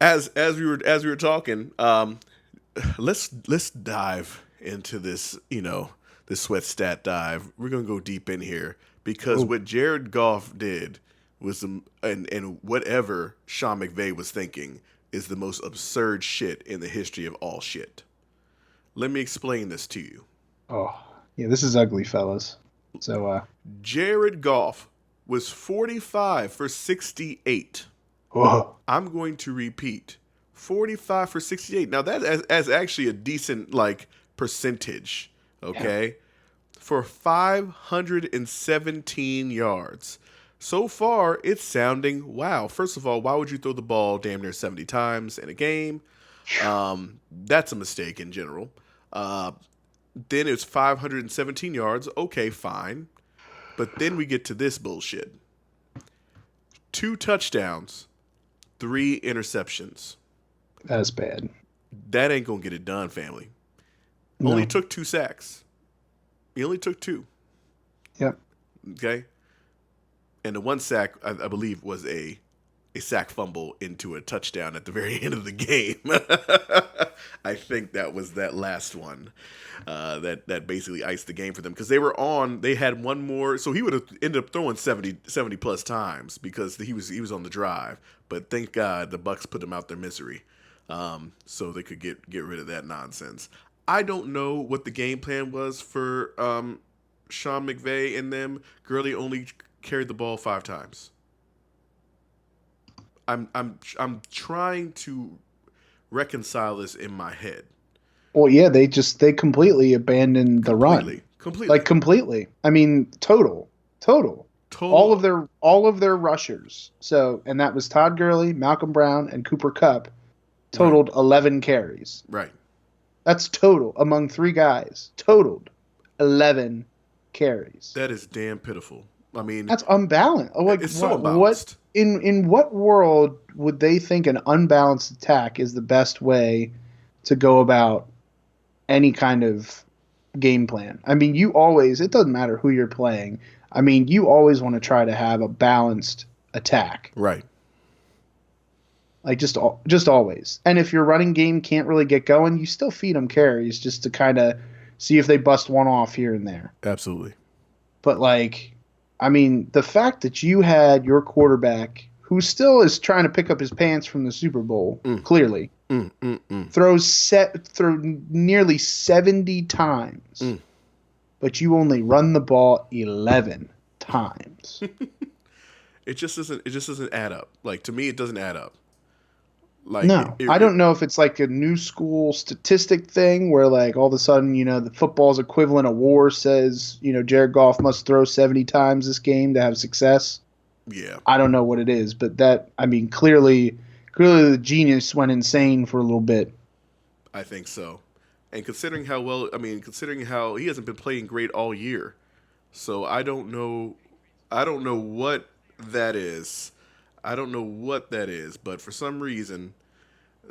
as we were talking, let's dive into this. This sweat stat dive. We're gonna go deep in here because what Jared Goff did was and whatever Sean McVay was thinking is the most absurd shit in the history of all shit. Let me explain this to you. Oh, yeah, this is ugly, fellas. So, Jared Goff was 45 for 68. Whoa. I'm going to repeat. 45 for 68. Now, that's actually a decent, percentage, okay? Yeah. For 517 yards. So far, it's sounding wow. First of all, why would you throw the ball damn near 70 times in a game? That's a mistake in general. Then it's 517 yards. Okay, fine. But then we get to this bullshit. 2 touchdowns, 3 interceptions. That's bad. That ain't going to get it done, family. No. Only took 2 sacks. He only took 2. Yep. Okay? And the 1 sack, I believe, was a sack fumble into a touchdown at the very end of the game. I think that was that last one that basically iced the game for them because they had one more. So he would have ended up throwing 70 plus times because he was on the drive. But thank God the Bucs put him out their misery so they could get rid of that nonsense. I don't know what the game plan was for Sean McVay and them. Gurley only carried the ball 5 times. I'm trying to reconcile this in my head. Well, yeah, they completely abandoned the run. Completely. I mean, total. All of their rushers. So, and that was Todd Gurley, Malcolm Brown, and Cooper Kupp. Totaled 11 carries. Right. That's total among 3 guys. Totaled 11 carries. That is damn pitiful. I mean, that's unbalanced. It's so unbalanced. In what world would they think an unbalanced attack is the best way to go about any kind of game plan? I mean, it doesn't matter who you're playing. I mean, you always want to try to have a balanced attack. Right. Like just always. And if your running game can't really get going, you still feed them carries just to kind of see if they bust one off here and there. Absolutely. But like, I mean, the fact that you had your quarterback, who still is trying to pick up his pants from the Super Bowl, clearly, throw nearly 70 times, but you only run the ball 11 times. It just doesn't add up. Like, to me, it doesn't add up. Like, no, I don't know if it's like a new school statistic thing where like all of a sudden, the football's equivalent of WAR says, Jared Goff must throw 70 times this game to have success. Yeah. I don't know what it is, but clearly the genius went insane for a little bit. I think so. And considering how he hasn't been playing great all year. So I don't know what that is. But for some reason,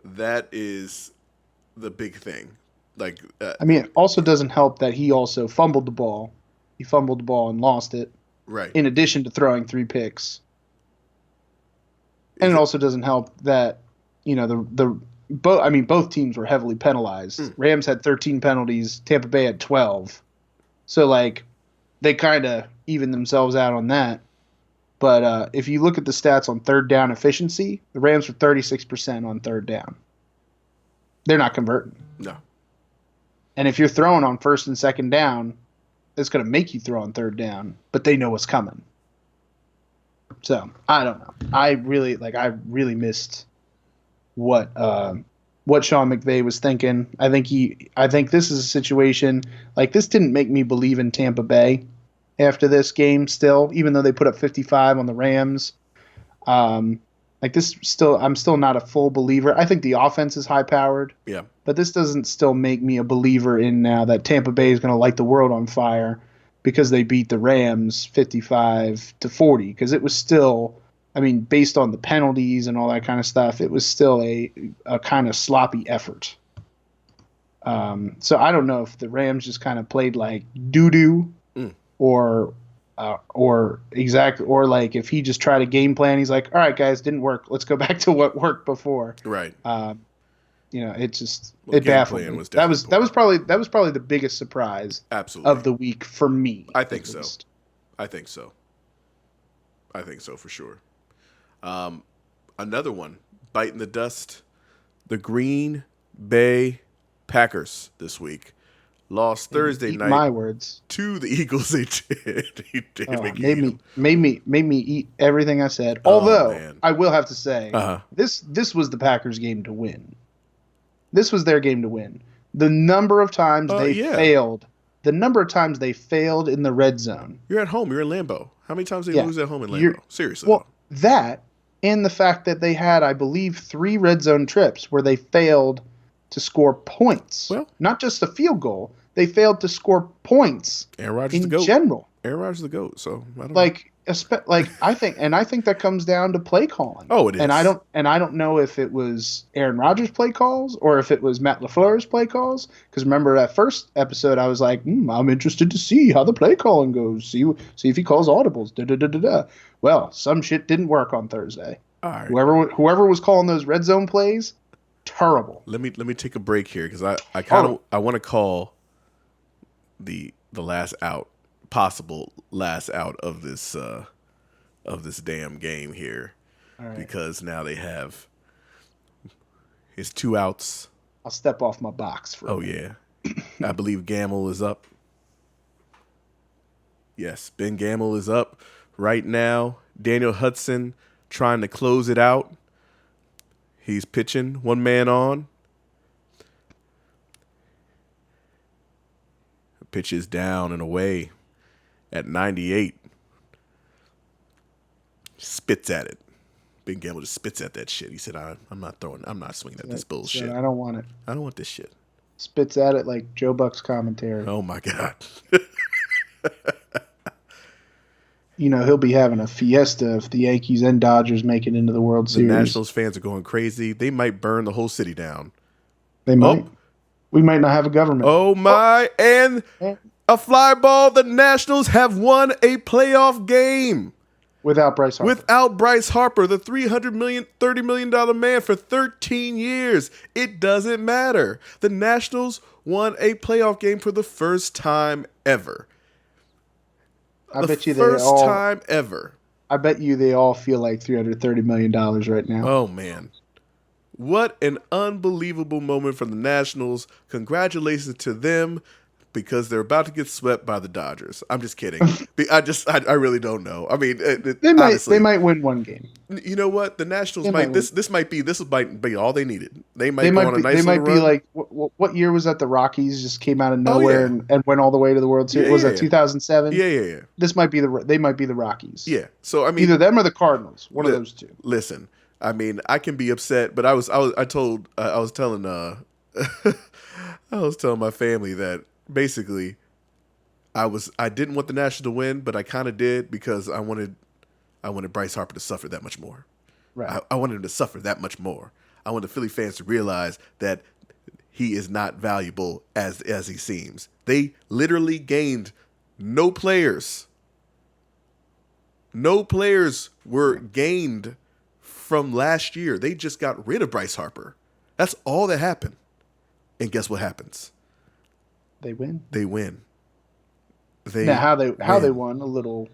that is the big thing. Like, it also doesn't help that he also fumbled the ball. He fumbled the ball and lost it. Right. In addition to throwing 3 picks. And it also doesn't help that, both teams were heavily penalized. Rams had 13 penalties, Tampa Bay had 12. So like they kind of evened themselves out on that. But if you look at the stats on third down efficiency, the Rams were 36% on third down. They're not converting. No. And if you're throwing on first and second down, it's going to make you throw on third down, but they know what's coming. So I don't know. I really missed what Sean McVay was thinking. I think this is a situation like this didn't make me believe in Tampa Bay after this game still, even though they put up 55 on the Rams. I'm still not a full believer. I think the offense is high powered. Yeah. But this doesn't still make me a believer in now that Tampa Bay is going to light the world on fire because they beat the Rams 55-40. Because it was still, based on the penalties and all that kind of stuff, it was still a kind of sloppy effort. So I don't know if the Rams just kind of played like doo-doo or like if he just tried a game plan, he's like, all right, guys, didn't work. Let's go back to what worked before. Right. It baffled me. That was probably the biggest surprise absolutely of the week for me. I think so. I think so for sure. Another one, biting the dust. The Green Bay Packers this week lost Thursday night. My words to the Eagles. They did. Made me eat everything I said. Although I will have to say, this was the Packers' game to win. This was their game to win. The number of times failed. The number of times they failed in the red zone. You're at home. You're in Lambeau. How many times did they lose at home in Lambeau? Seriously. Well, that and the fact that they had, I believe, 3 red zone trips where they failed to score points. Well, not just a field goal. They failed to score points Aaron Rodgers in the GOAT. general. Aaron Rodgers the GOAT. So I don't know. I think that comes down to play calling. Oh, it is. And I don't know if it was Aaron Rodgers' play calls or if it was Matt LaFleur's play calls. Because remember that first episode, I was like, I'm interested to see how the play calling goes. See if he calls audibles. Well, some shit didn't work on Thursday. All right. Whoever was calling those red zone plays, terrible. Let me take a break here because I want to call the last out, possible last out of this damn game here, because now they have it's 2 outs. I'll step off my box for a minute. I believe Gamble is up. Yes, Ben Gamble is up right now. Daniel Hudson trying to close it out. He's pitching, 1 man on. Pitches down and away at 98. Spits at it. Ben Gamble just spits at that shit. He said, I'm not swinging at this bullshit. I don't want it. I don't want this shit. Spits at it like Joe Buck's commentary. Oh, my God. He'll be having a fiesta if the Yankees and Dodgers make it into the World Series. The Nationals fans are going crazy. They might burn the whole city down. They might. We might not have a government. Oh, my. And a fly ball. The Nationals have won a playoff game. Without Bryce Harper. Without Bryce Harper, the $30 million man for 13 years. It doesn't matter. The Nationals won a playoff game for the first time ever. I bet you first time ever. I bet you they all feel like $330 million right now. Oh, man. What an unbelievable moment from the Nationals. Congratulations to them because they're about to get swept by the Dodgers. I'm just kidding. I really don't know. I mean, they might win one game. You know what? The Nationals might be all they needed. They might go on a nice little run. Be like what year was that? The Rockies just came out of nowhere and went all the way to the World Series. Was that 2007? Yeah. They might be the Rockies. Yeah. So I mean, either them or the Cardinals. One of those two. Listen, I mean, I can be upset, but I was telling my family that basically I didn't want the Nationals to win, but I kind of did because I wanted Bryce Harper to suffer that much more. Right. I wanted him to suffer that much more. I want the Philly fans to realize that he is not valuable as he seems. They literally gained no players. No players were gained from last year. They just got rid of Bryce Harper. That's all that happened. And guess what happens? They win. Now how they won a little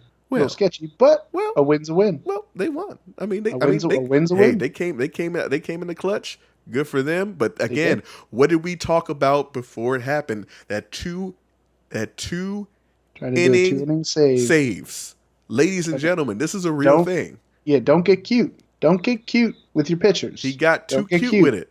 sketchy, but a win's a win. Well, they won. I mean, a win's a win. They came in the clutch. Good for them. But again, what did we talk about before it happened? That two inning saves. Ladies and gentlemen, this is a real thing. Yeah, don't get cute. Don't get cute with your pitchers. He got too cute with it.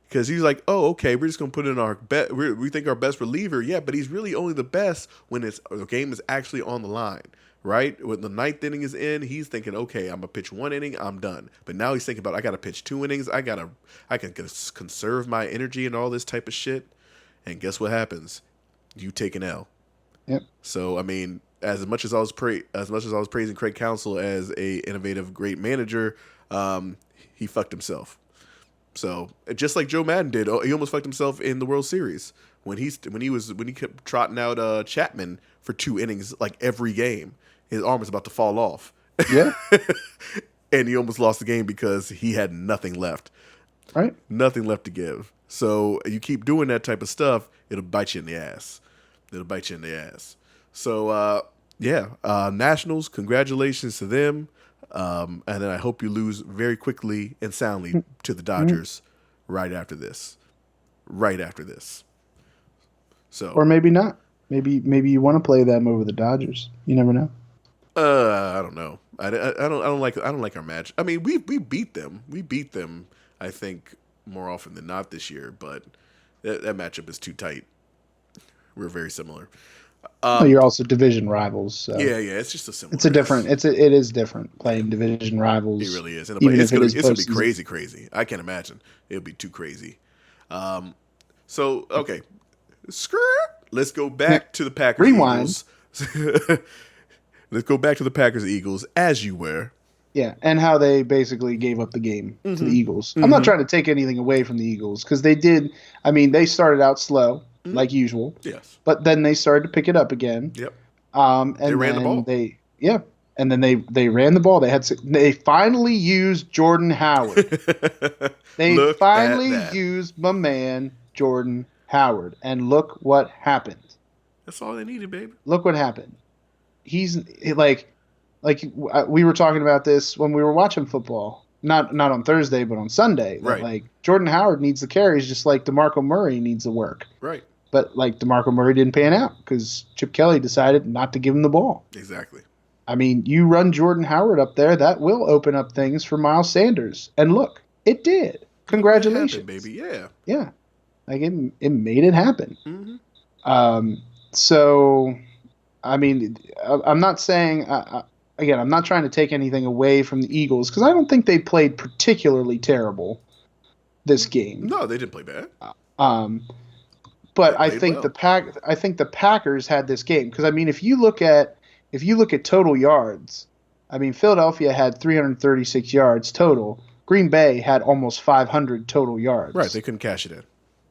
Because he's like, oh, okay, we're just going to put in our we think our best reliever. Yeah, but he's really only the best when the game is actually on the line, right? When the ninth inning is in, he's thinking, okay, I'm going to pitch one inning, I'm done. But now he's thinking about, I got to pitch 2 innings. I can conserve my energy and all this type of shit. And guess what happens? You take an L. Yep. So, I mean, as much as I was praising Craig Counsell as a innovative, great manager, he fucked himself. So just like Joe Madden did, he almost fucked himself in the World Series when he kept trotting out Chapman for 2 innings like every game. His arm was about to fall off. Yeah, and he almost lost the game because he had nothing left. Right, nothing left to give. So you keep doing that type of stuff, it'll bite you in the ass. So Nationals, congratulations to them. And then I hope you lose very quickly and soundly to the Dodgers right after this. So, or maybe not. Maybe you want to play them over the Dodgers. You never know. I don't know. I don't like our match. I mean, we beat them. We beat them. I think more often than not this year, but that matchup is too tight. We're very similar. You're also division rivals. So. Yeah. It's just a similar. It is different playing division rivals. It really is. It's gonna be crazy. I can't imagine. It'll be too crazy. So okay, let's go back to the Packers. Rewind. Let's go back to the Packers Eagles as you were. Yeah, and how they basically gave up the game to the Eagles. Mm-hmm. I'm not trying to take anything away from the Eagles because they did. I mean, they started out slow. Like usual. Yes. But then they started to pick it up again. Yep. And they ran the ball. And then they ran the ball. They finally used Jordan Howard. They finally used my man Jordan Howard. And look what happened. That's all they needed, baby. Look what happened. He's like we were talking about this when we were watching football. Not on Thursday, but on Sunday. Right. Like Jordan Howard needs the carries just like DeMarco Murray needs the work. Right. But like DeMarco Murray didn't pan out because Chip Kelly decided not to give him the ball. Exactly. I mean, you run Jordan Howard up there, that will open up things for Miles Sanders. And look, it did. Congratulations, it happened, baby. Yeah. Yeah. Like it made it happen. Mm-hmm. So, I mean, I'm not saying. Again, I'm not trying to take anything away from the Eagles because I don't think they played particularly terrible this game. No, they didn't play bad. But I think the Packers had this game because I mean, if you look at total yards, I mean, Philadelphia had 336 yards total. Green Bay had almost 500 total yards. Right, they couldn't cash it in.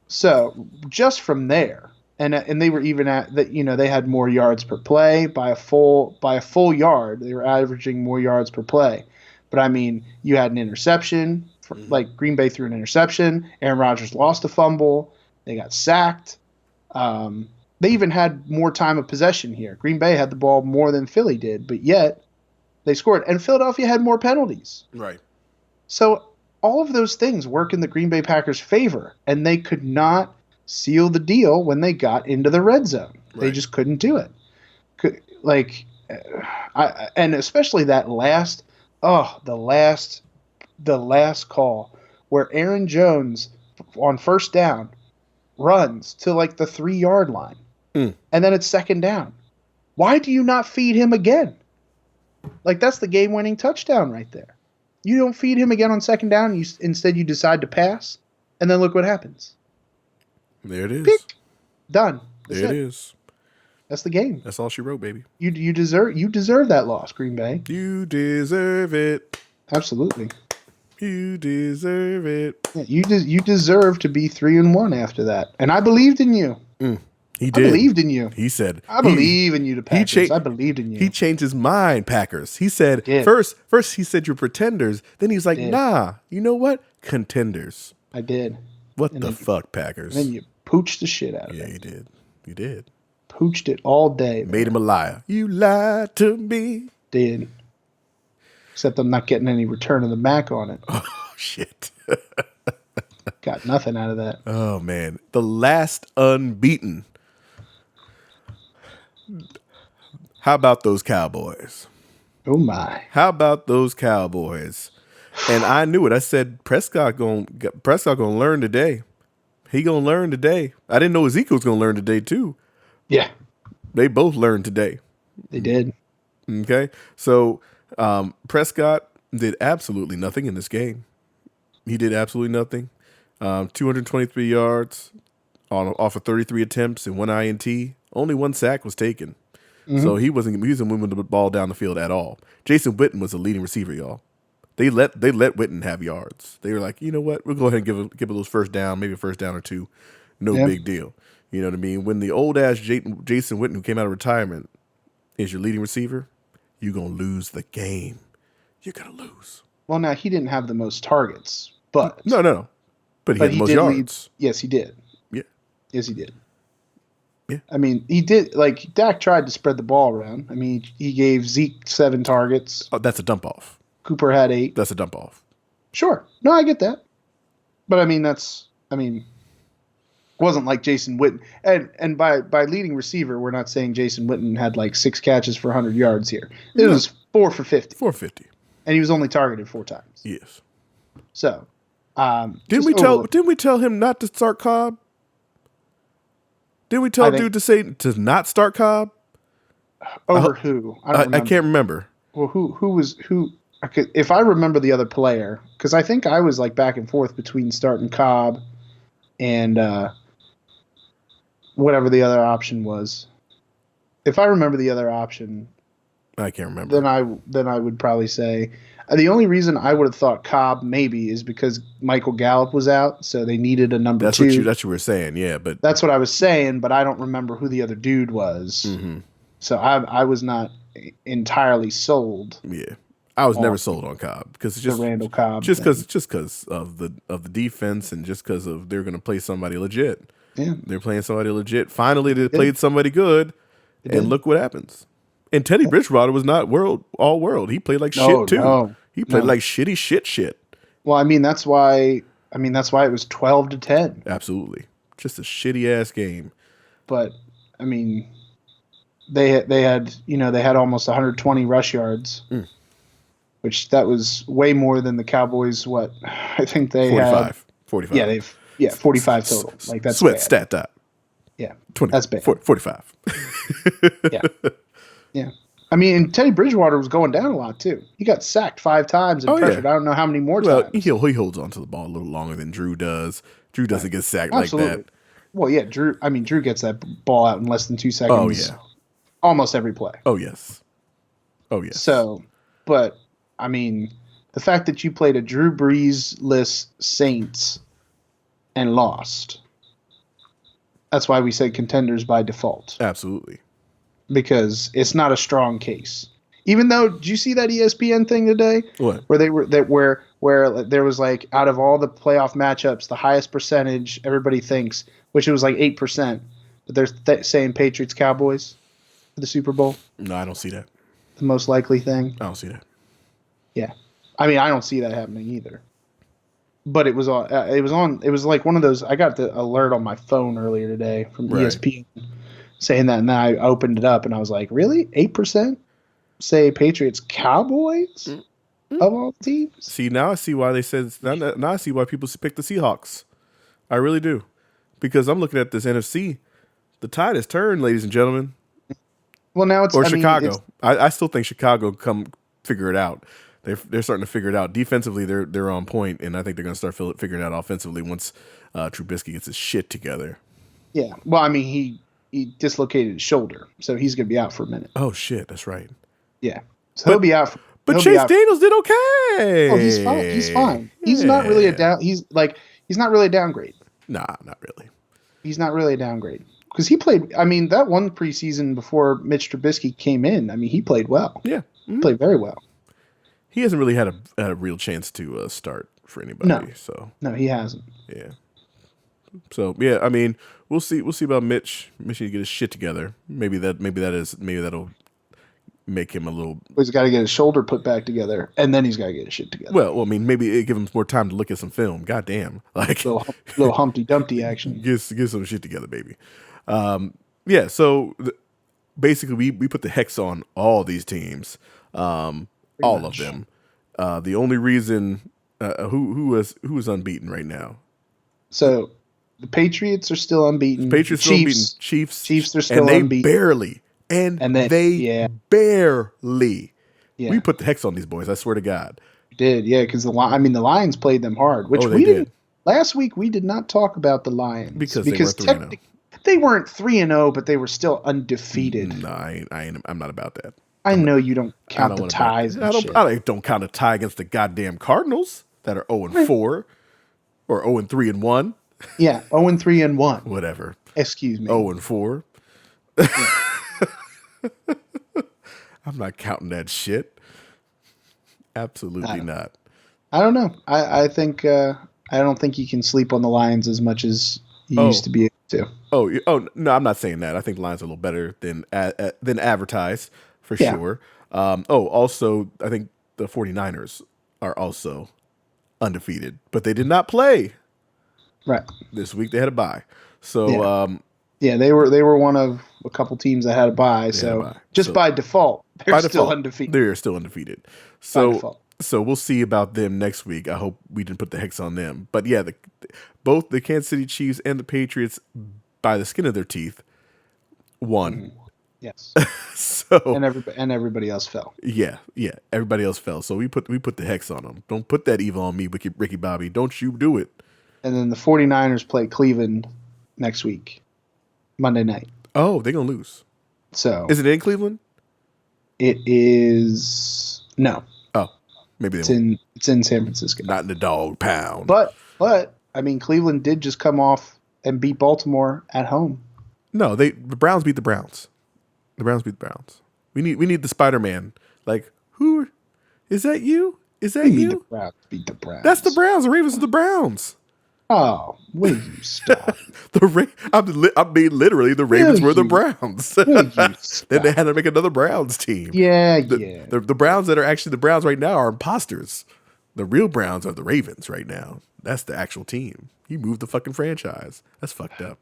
So just from there, and they were even at that. They had more yards per play by a full yard. They were averaging more yards per play. But I mean, you had an interception. Like Green Bay threw an interception. Aaron Rodgers lost a fumble. They got sacked. They even had more time of possession here. Green Bay had the ball more than Philly did, but yet they scored. And Philadelphia had more penalties. Right. So all of those things work in the Green Bay Packers' favor, and they could not seal the deal when they got into the red zone. Right. They just couldn't do it. And especially that last call where Aaron Jones on first down runs to like the 3-yard line, and then it's second down. Why do you not feed him again? Like, that's the game-winning touchdown right there. You don't feed him again on second down. Instead, you decide to pass, and then look what happens. There it is. Pick. Done. There it is. That's the game. That's all she wrote, baby. You deserve that loss, Green Bay. You deserve it. Absolutely. You deserve it. Yeah, you deserve to be 3-1 after that, and I believed in you. He did. I believed in you. He said, "I believe in you." The Packers. I believed in you. He changed his mind. Packers. He said first he said you're pretenders. Then he's like, nah. You know what? Contenders. I did. What the fuck, Packers? And then you pooched the shit out of it. Yeah, you did. You did. Pooched it all day. Made him a liar. You lied to me. Did. Except I'm not getting any return of the Mac on it. Oh, shit. Got nothing out of that. Oh, man. The last unbeaten. How about those Cowboys? Oh, my. How about those Cowboys? And I knew it. I said, Prescott gonna learn today. He gonna learn today. I didn't know Ezekiel's gonna learn today, too. Yeah. They both learned today. They did. Okay. So Prescott did absolutely nothing in this game. He did absolutely nothing. 223 yards off of 33 attempts and 1 INT. Only 1 sack was taken. So he wasn't moving the ball down the field at all. Jason Witten was the leading receiver, y'all. They let Witten have yards. They were like, you know what? We'll go ahead and give a little first down, maybe a first down or two. No big deal. You know what I mean? When the old-ass Jason Witten, who came out of retirement, is your leading receiver, you're going to lose the game. You're going to lose. Well, now, he didn't have the most targets, but... No. But he had the most yards. Yes, he did. Yeah. Yes, he did. Yeah. I mean, he did... Like, Dak tried to spread the ball around. I mean, he gave Zeke 7 targets. Oh, that's a dump-off. Cooper had 8. That's a dump-off. Sure. No, I get that. But, I mean, it wasn't like Jason Witten. And by leading receiver, we're not saying Jason Witten had like 6 catches for 100 yards here. It was 4 for 50. 450. And he was only targeted 4 times. Yes. So, didn't we tell him not to start Cobb? Didn't we tell dude to not start Cobb? Over who? I can't remember. Well, who? If I remember the other player, because I think I was like back and forth between starting Cobb and whatever the other option was. If I remember the other option, I can't remember. Then I would probably say the only reason I would have thought Cobb maybe is because Michael Gallup was out, so they needed a number 2. That's what you were saying, yeah. But that's what I was saying, but I don't remember who the other dude was. Mm-hmm. So I was not entirely sold. Yeah, I was never sold on Cobb because it's just Randall Cobb, just because of the defense and just because of they're going to play somebody legit. Yeah, they're playing somebody legit. Finally, they played somebody good, and look what happens. And Teddy Bridgewater was not all world. He played like shit too. No, he played like shitty shit. Well, I mean that's why it was 12-10. Absolutely, just a shitty ass game. But I mean, they had almost 120 rush yards, which that was way more than the Cowboys. What I think they 45. Yeah, 45 total. Like that's Sweat bad. stat dot. Yeah, 20. That's bad. 45. Yeah. I mean, and Teddy Bridgewater was going down a lot too. He got sacked 5 times and pressured. I don't know how many more times. He holds onto the ball a little longer than Drew does. Drew doesn't get sacked like that. Well, yeah, Drew gets that ball out in less than 2 seconds. Oh yeah. Almost every play. Oh yes. So, but I mean, the fact that you played a Drew Brees-less Saints and lost, That's why we said contenders by default. Absolutely. Because it's not a strong case. Even though, did you see that ESPN thing today? What? Where there was like, out of all the playoff matchups, the highest percentage everybody thinks, which it was like 8%, but they're saying Patriots Cowboys for the Super Bowl. No, I don't see that. The most likely thing. I don't see that. Yeah, I mean, I don't see that happening either. But it was like one of those. I got the alert on my phone earlier today from ESPN saying that, and then I opened it up and I was like, really, 8%? Say Patriots Cowboys of all teams. See, now I see why they said. Now I see why people pick the Seahawks. I really do, because I'm looking at this NFC. The tide has turned, ladies and gentlemen. Well, now it's Chicago. I still think Chicago come figure it out. They're starting to figure it out. Defensively, they're on point, and I think they're going to start figuring it out offensively once Trubisky gets his shit together. Yeah. Well, I mean, he dislocated his shoulder, so he's going to be out for a minute. Oh shit, that's right. Yeah. So he'll be out. But Chase Daniels did okay. Oh, he's fine. He's fine. He's not really a down. He's not really a downgrade. Nah, not really. He's not really a downgrade because he played. I mean, that one preseason before Mitch Trubisky came in, I mean, he played well. Yeah, he played very well. He hasn't really had a real chance to start for anybody. No, he hasn't. Yeah. So yeah, I mean, we'll see. We'll see about Mitch. Mitch need to get his shit together. Maybe that'll make him a little. He's got to get his shoulder put back together, and then he's got to get his shit together. Well, I mean, maybe it give him more time to look at some film. God damn, like little Humpty Dumpty action. Get some shit together, baby. Yeah. So basically, we put the hex on all these teams, all of them. The only reason who is unbeaten right now. So the Patriots are still unbeaten. Patriots still unbeaten. Chiefs are still unbeaten. Barely. And they barely. Yeah. We put the hex on these boys. I swear to God. We did, yeah, because the Lions played them hard. Which we did. Last week we did not talk about the Lions because technically they weren't 3-0, but they were still undefeated. No, I'm not about that. I know you don't count the ties. I don't count a tie against the goddamn Cardinals that are 0-4 or 0-3-1. Yeah, 0-3-1. Whatever. Excuse me. 0-4. I'm not counting that shit. Absolutely not. I don't know. I think I don't think you can sleep on the Lions as much as you used to be able to. Oh no, I'm not saying that. I think the Lions are a little better than advertised for sure. Also, I think the 49ers are also undefeated, but they did not play. Right. This week they had a bye. So they were one of a couple teams that had a bye. So by default, they're still undefeated. They're still undefeated. So we'll see about them next week. I hope we didn't put the hex on them. But yeah, both the Kansas City Chiefs and the Patriots, by the skin of their teeth, won. Yes. So and everybody else fell. Yeah, everybody else fell. So we put the hex on them. Don't put that evil on me, Ricky Bobby. Don't you do it. And then the 49ers play Cleveland next week, Monday night. Oh, they're gonna lose. So is it in Cleveland? It is no. Oh, maybe it's in San Francisco. Not in the dog pound. But I mean, Cleveland did just come off and beat Baltimore at home. No, the Browns beat the Browns. The Browns beat the Browns. We need the Spider-Man. Like, who is that? You? Is that you? The Browns beat the Browns. That's the Browns. The Ravens are the Browns. Oh, will you stop? I mean, literally, the Ravens were the Browns. Then they had to make another Browns team. Yeah, The Browns that are actually the Browns right now are imposters. The real Browns are the Ravens right now. That's the actual team. He moved the fucking franchise. That's fucked up.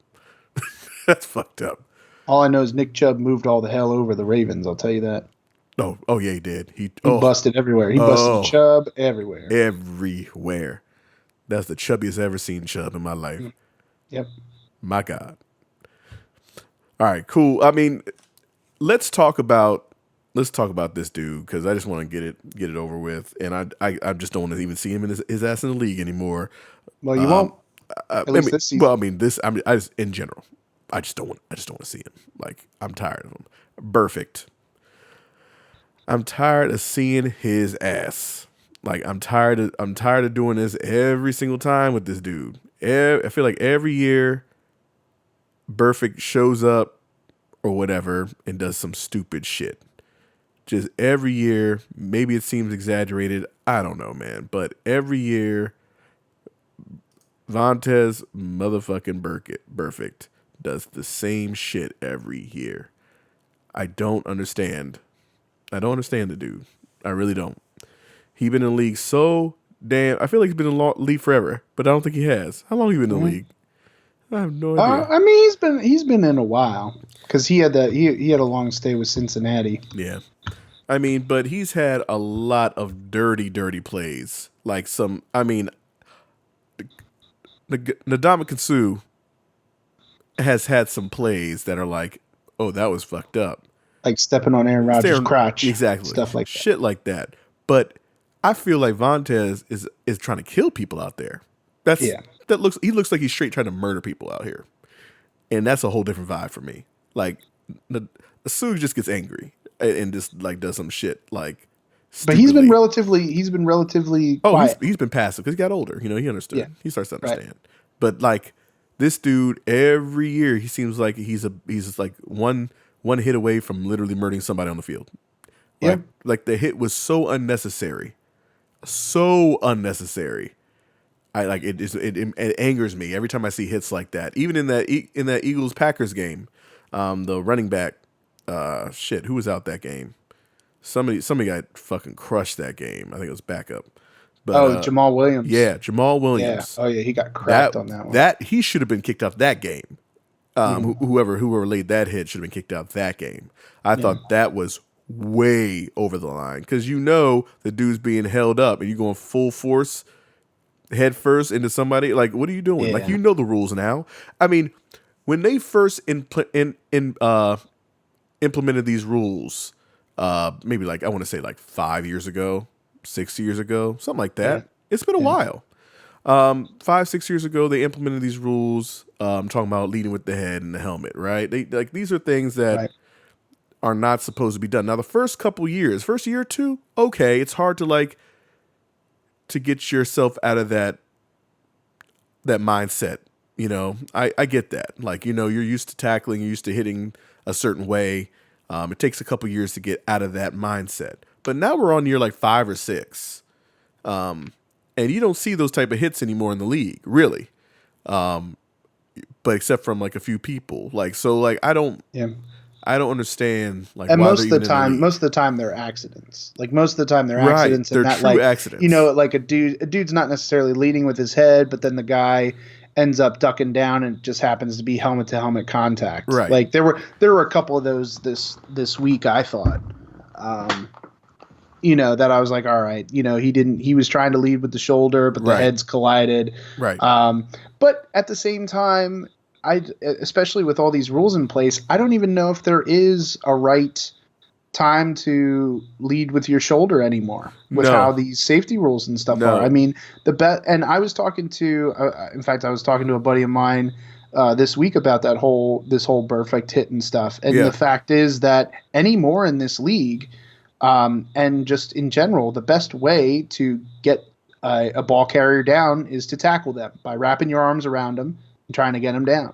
That's fucked up. All I know is Nick Chubb moved all the hell over the Ravens. I'll tell you that. Oh yeah, he did. He busted everywhere. He busted Chubb everywhere. Everywhere. That's the chubbiest I've ever seen Chubb in my life. Yep. My God. All right, cool. I mean, let's talk about this dude because I just want to get it over with, and I just don't want to even see him in his ass in the league anymore. Well, you won't. At least this season. Well, I mean, I just in general, I just don't want to see him. Like, I'm tired of him. Perfect. I'm tired of seeing his ass. Like, I'm tired of doing this every single time with this dude. I feel like every year, Burfict shows up or whatever and does some stupid shit. Just every year, maybe it seems exaggerated. I don't know, man. But every year, Vontez motherfucking Burfict does the same shit every year. I don't understand. I don't understand the dude. I really don't. He's been in the league so damn. I feel like he's been in the league forever, but I don't think he has. How long have you been in the league? I have no idea. I mean, he's been in a while because he had a long stay with Cincinnati. Yeah. I mean, but he's had a lot of dirty plays. Like some, I mean, Ndamukong Suh has had some plays that are like, oh, that was fucked up. Like stepping on Aaron Rodgers' crotch. Exactly. Stuff like shit that. Like that. But I feel like Vontez is trying to kill people out there. He looks like he's straight trying to murder people out here. And that's a whole different vibe for me. Like, Suh just gets angry and just like does some shit like. But he's been relatively quiet. He's been passive because he got older. He understood. Yeah. He starts to understand. Right. But like this dude, every year he seems like he's just like one hit away from literally murdering somebody on the field. Like the hit was so unnecessary, I like it. It angers me every time I see hits like that. Even in that Eagles Packers game, the running back, who was out that game? Somebody got fucking crushed that game. I think it was backup. But, Jamal Williams. Yeah, Jamal Williams. Yeah. Oh yeah, he got cracked on that one. He should have been kicked out that game. Whoever laid that hit should have been kicked out that game. I thought that was way over the line because the dude's being held up and you going full force head first into somebody. Like, what are you doing? Like, the rules now. I mean, when they first implemented these rules, maybe like I want to say like 5 years ago, 6 years ago, something like that. Yeah. It's been a while. 5-6 years ago, they implemented these rules. I'm talking about leading with the head and the helmet, right? These are things that are not supposed to be done. Now, the first year or two, okay, it's hard to get yourself out of that mindset. I get that. Like, you're used to tackling, you're used to hitting a certain way. It takes a couple years to get out of that mindset. But now we're on year like 5 or 6. And you don't see those type of hits anymore in the league, really. But except from like a few people. Like, so like, I don't understand. Like, and most of the time they're accidents. Like most of the time they're accidents. They're and true accidents. Like a dude's not necessarily leading with his head, but then the guy ends up ducking down and it just happens to be helmet to helmet contact. Right. Like there were a couple of those this week, I thought. That I was like, all right, he was trying to lead with the shoulder, but the heads collided. Right. But at the same time, especially with all these rules in place, I don't even know if there is a right time to lead with your shoulder anymore with how these safety rules and stuff are. I mean, and I was talking to, in fact, I was talking to a buddy of mine this week about this whole Burfict hit and stuff. And the fact is that anymore in this league, and just in general, the best way to get a ball carrier down is to tackle them by wrapping your arms around them and trying to get them down.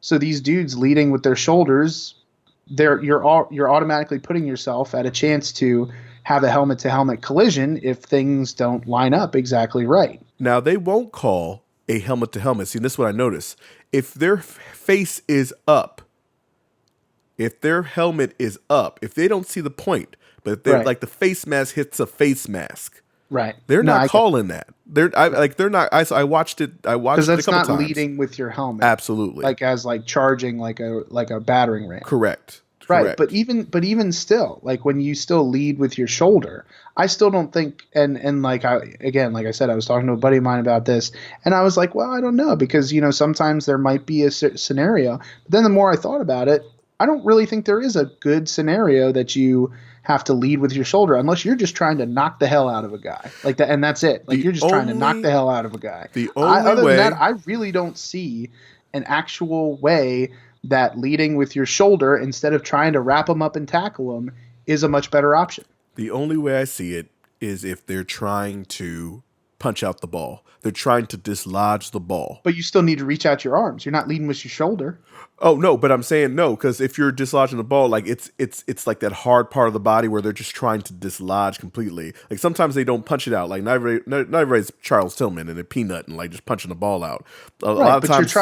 So these dudes leading with their shoulders, you're automatically putting yourself at a chance to have a helmet-to-helmet collision if things don't line up exactly right. Now, they won't call a helmet-to-helmet. See, this is what I noticed. If their face is up, if their helmet is up, if they don't see the point, but if they're like the face mask hits a face mask, right? They're not calling that. They're not. I watched it. Because that's it a couple not times. Leading with your helmet. Absolutely. Like as like charging like a battering ram. Correct. Right, but even still, like when you still lead with your shoulder, I still don't think. And like I said, I was talking to a buddy of mine about this, and I was like, well, I don't know, because sometimes there might be a scenario. But then the more I thought about it, I don't really think there is a good scenario that you have to lead with your shoulder unless you're just trying to knock the hell out of a guy like that, and that's it. Like you're just trying to knock the hell out of a guy. Other than that, I really don't see an actual way that leading with your shoulder instead of trying to wrap them up and tackle them is a much better option. The only way I see it is if they're trying to punch out the ball. They're trying to dislodge the ball. But you still need to reach out your arms. You're not leading with your shoulder. Oh no, but I'm saying no, because if you're dislodging the ball, like it's like that hard part of the body where they're just trying to dislodge completely. Like sometimes they don't punch it out. Like not everybody's Charles Tillman and a peanut and like just punching the ball out. A lot of times,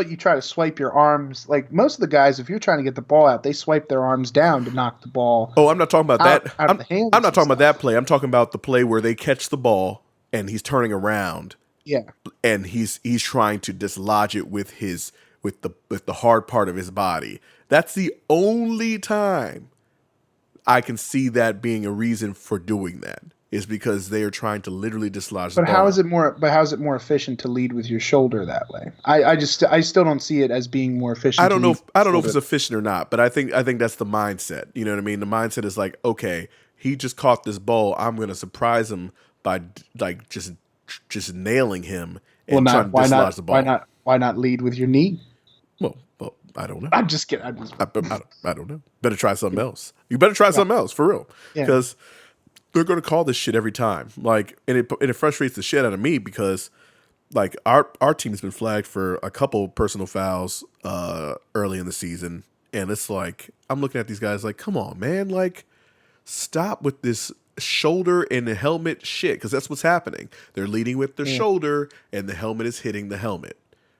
you try to swipe your arms. Like most of the guys, if you're trying to get the ball out, they swipe their arms down to knock the ball. Oh, I'm not talking about that. I'm not talking about that play. I'm talking about the play where they catch the ball and he's turning around. Yeah, and he's trying to dislodge it with the hard part of his body. That's the only time I can see that being a reason for doing that, is because they are trying to literally dislodge the ball. How is it more efficient to lead with your shoulder that way? I still don't see it as being more efficient. I don't know if it's efficient or not, but I think that's the mindset. You know what I mean? The mindset is like, okay, he just caught this ball. I'm going to surprise him by like just nailing him and trying to dislodge the ball. Why not lead with your knee? Well, I don't know. I'm just kidding. I don't know. Better try something else. You better try something else for real, because they're going to call this shit every time. Like, and it frustrates the shit out of me because, like, our team's been flagged for a couple personal fouls early in the season, and it's like I'm looking at these guys like, come on, man, like, stop with this shoulder and the helmet shit, because that's what's happening. They're leading with their shoulder, and the helmet is hitting the helmet.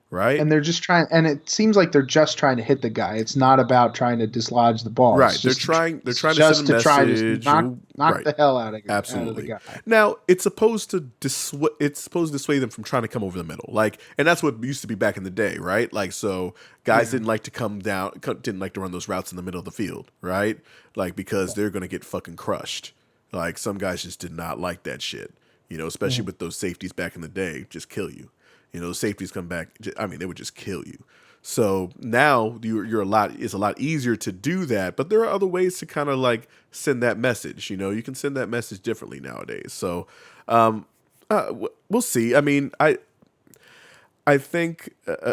Right. And they're just trying, and it seems like they're just trying to hit the guy. It's not about trying to dislodge the ball. Right. They're trying to send a message. Try to knock the hell out of the guy. Now, it's supposed to dissuade them from trying to come over the middle. Like, and that's what used to be back in the day, right? Like, so guys didn't like to didn't like to run those routes in the middle of the field, right? Like, because they're going to get fucking crushed. Like, some guys just did not like that shit, you know, especially with those safeties back in the day, just kill you. You know, safeties come back. I mean, they would just kill you. So now it's a lot easier to do that. But there are other ways to kind of like send that message. You know, you can send that message differently nowadays. So we'll see. I mean, I think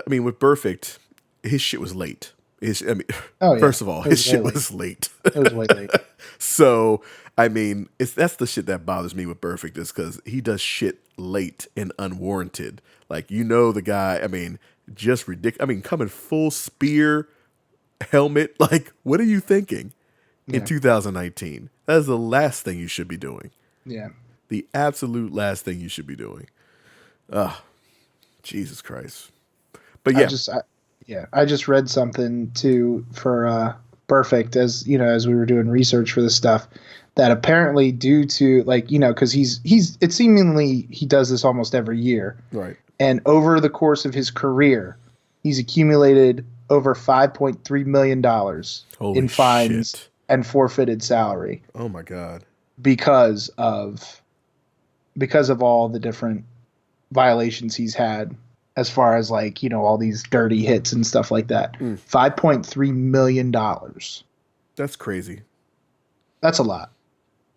with Perfect, his shit was late. First of all, his shit was late. It was way late. So, I mean, that's the shit that bothers me with Perfect, is because he does shit late and unwarranted. Like, you know, the guy, I mean, just ridiculous. I mean, coming full spear helmet. Like, what are you thinking in 2019? That is the last thing you should be doing. Yeah. The absolute last thing you should be doing. Jesus Christ. But yeah. I just read something too for Perfect, as you know, as we were doing research for this stuff, that apparently due to, like, you know, because it seemingly he does this almost every year. Right. And over the course of his career, he's accumulated over $5.3 million in fines and forfeited salary. Oh my God. Because of all the different violations he's had, as far as, like, you know, all these dirty hits and stuff like that. $5.3 million. That's crazy. That's a lot.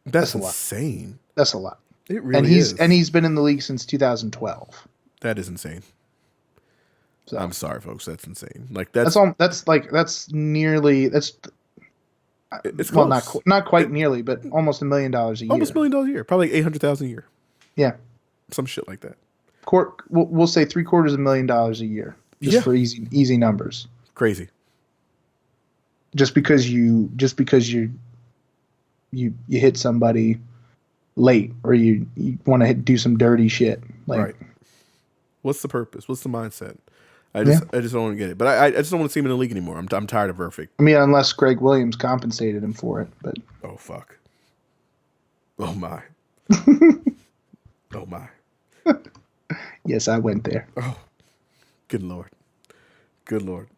That's insane. That's a lot. It really is. And he's been in the league since 2012. That is insane. So, I'm sorry, folks. That's insane. Like it's well, not quite nearly, but almost $1 million a year. Almost $1 million a year. Probably $800,000 a year. Yeah. Some shit like that. We'll say $750,000 a year, just for easy numbers. Crazy. Just because you hit somebody late, or you want to do some dirty shit. Like, right. What's the purpose? What's the mindset? I just don't want to get it. But I just don't want to see him in the league anymore. I'm tired of Perfect. I mean, unless Greg Williams compensated him for it. But oh fuck. Oh my. Oh my. Yes, I went there. Oh, good Lord. Good Lord.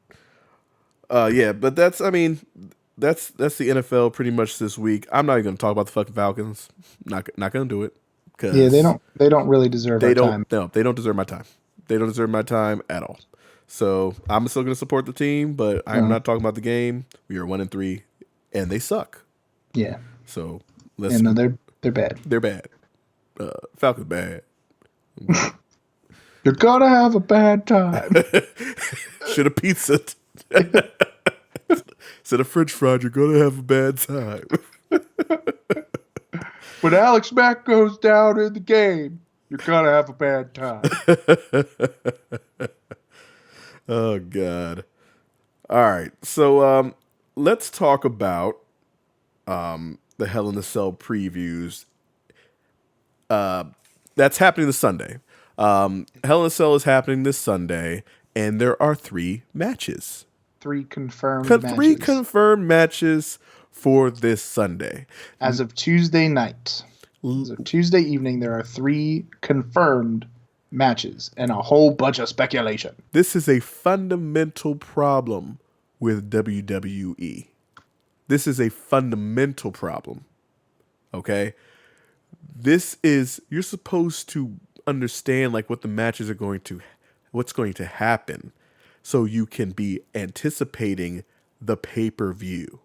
Yeah, but that's the NFL pretty much this week. I'm not even going to talk about the fucking Falcons. Not going to do it. Yeah, they don't really deserve our time. No, they don't deserve my time. They don't deserve my time at all. So I'm still going to support the team, but I'm not talking about the game. We are 1-3, and they suck. Yeah. So they're bad. They're bad. Falcons bad. You're gonna have a bad time. Should have pizza. Instead of French fried, you're gonna have a bad time. When Alex Mack goes down in the game, You're gonna have a bad time. Oh God. All right. So let's talk about the Hell in a Cell previews. That's happening this Sunday. Hell in a Cell is happening this Sunday, and there are 3 matches. 3 confirmed matches. 3 confirmed matches for this Sunday. As of Tuesday night. As of Tuesday evening, there are 3 confirmed matches and a whole bunch of speculation. This is a fundamental problem with WWE. This is a fundamental problem. Okay? You're supposed to understand like what the matches are what's going to happen so you can be anticipating the pay-per-view.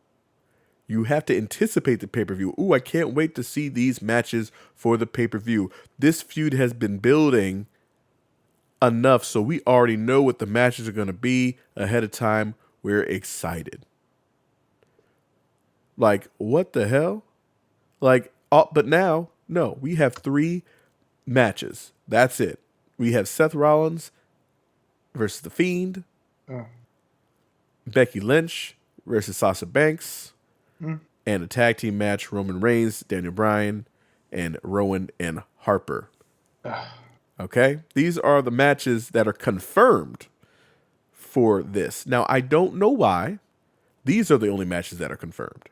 You have to anticipate the pay-per-view. Ooh, I can't wait to see these matches for the pay-per-view. This feud has been building enough so we already know what the matches are going to be ahead of time. We're excited. Like, what the hell? Like, but now, no, we have 3 matches. That's it. We have Seth Rollins versus The Fiend. Becky Lynch versus Sasha Banks. And a tag team match, Roman Reigns, Daniel Bryan, and Rowan and Harper. Okay? These are the matches that are confirmed for this. Now, I don't know why these are the only matches that are confirmed.